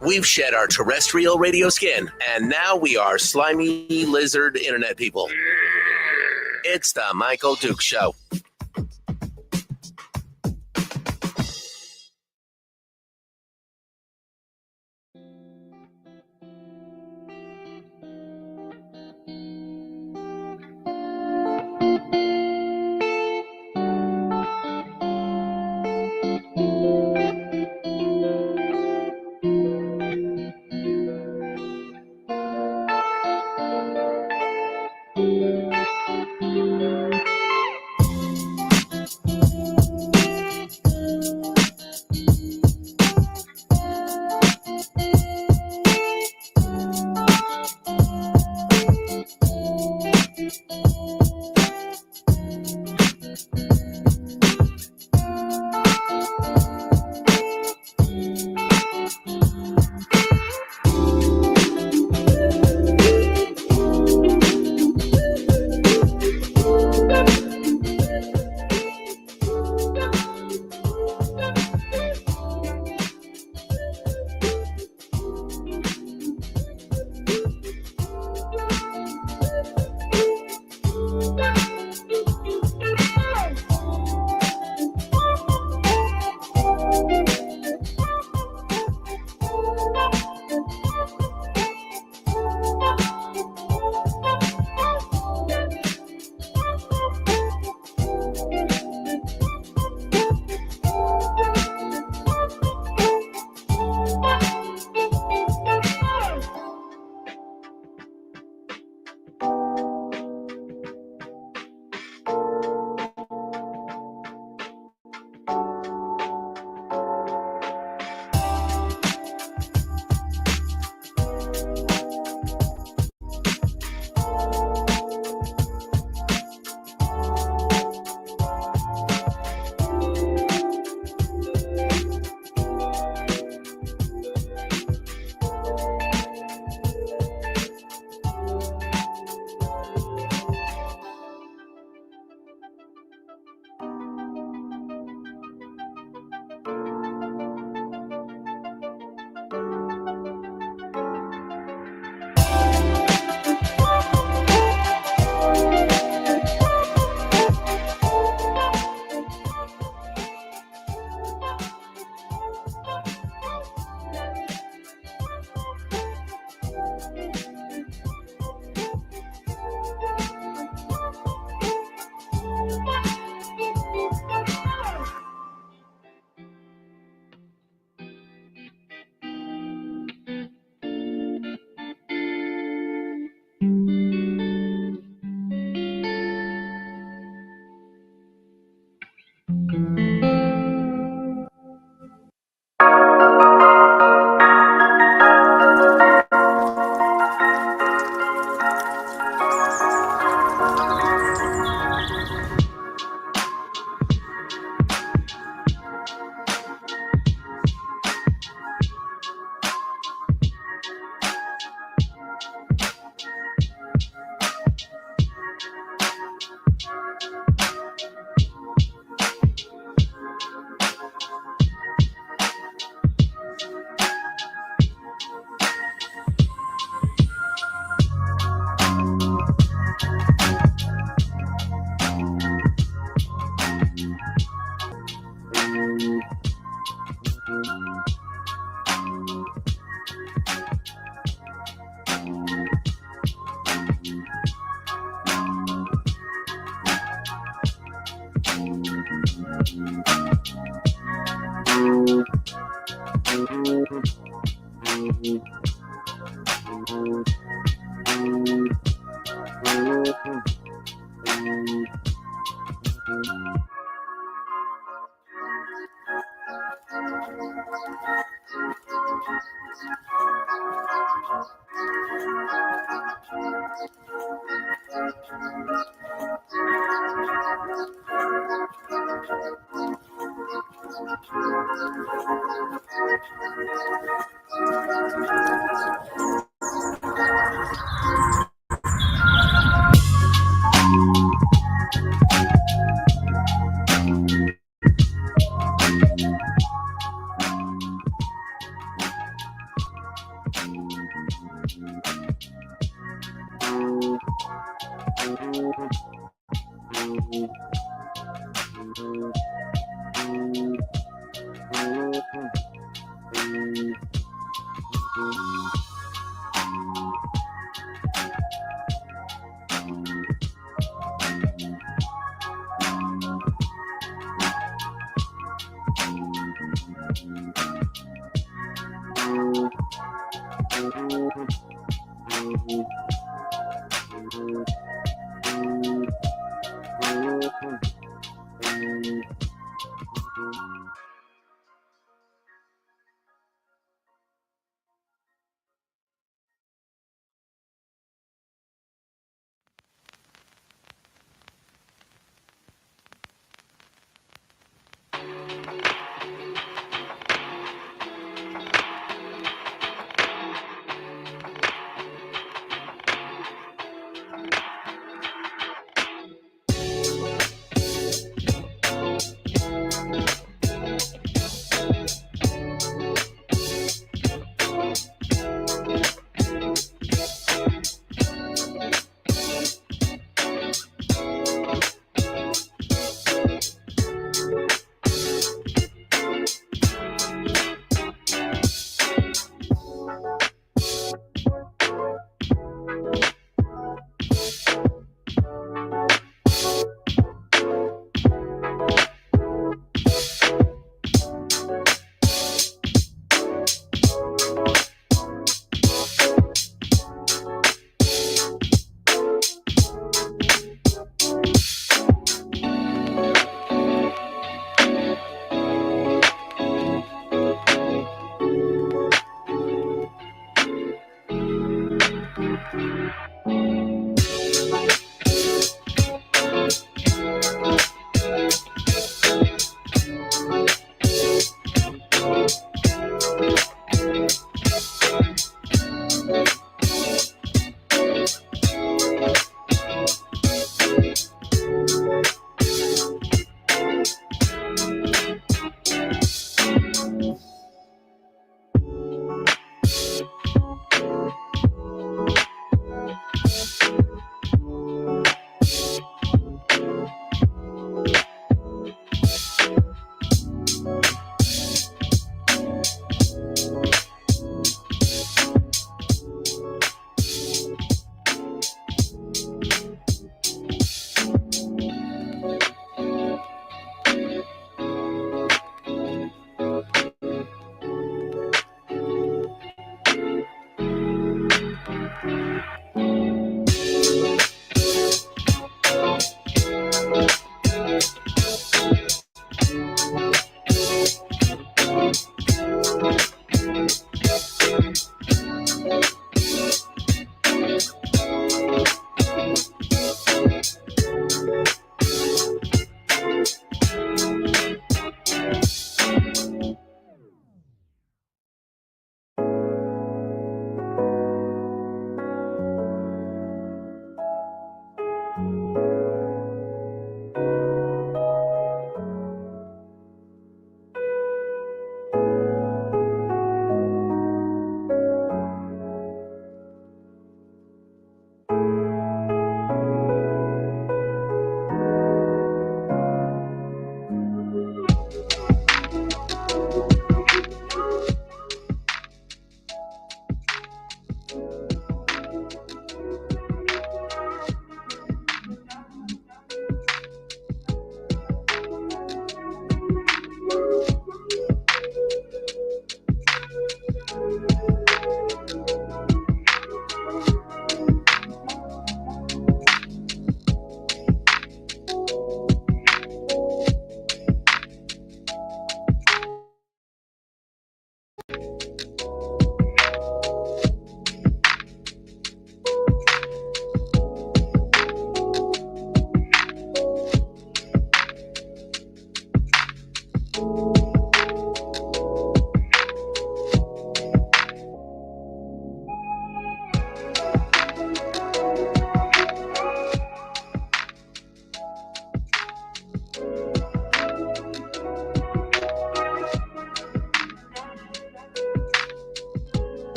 We've shed our terrestrial radio skin, and now we are slimy lizard internet people. It's the Michael Duke Show.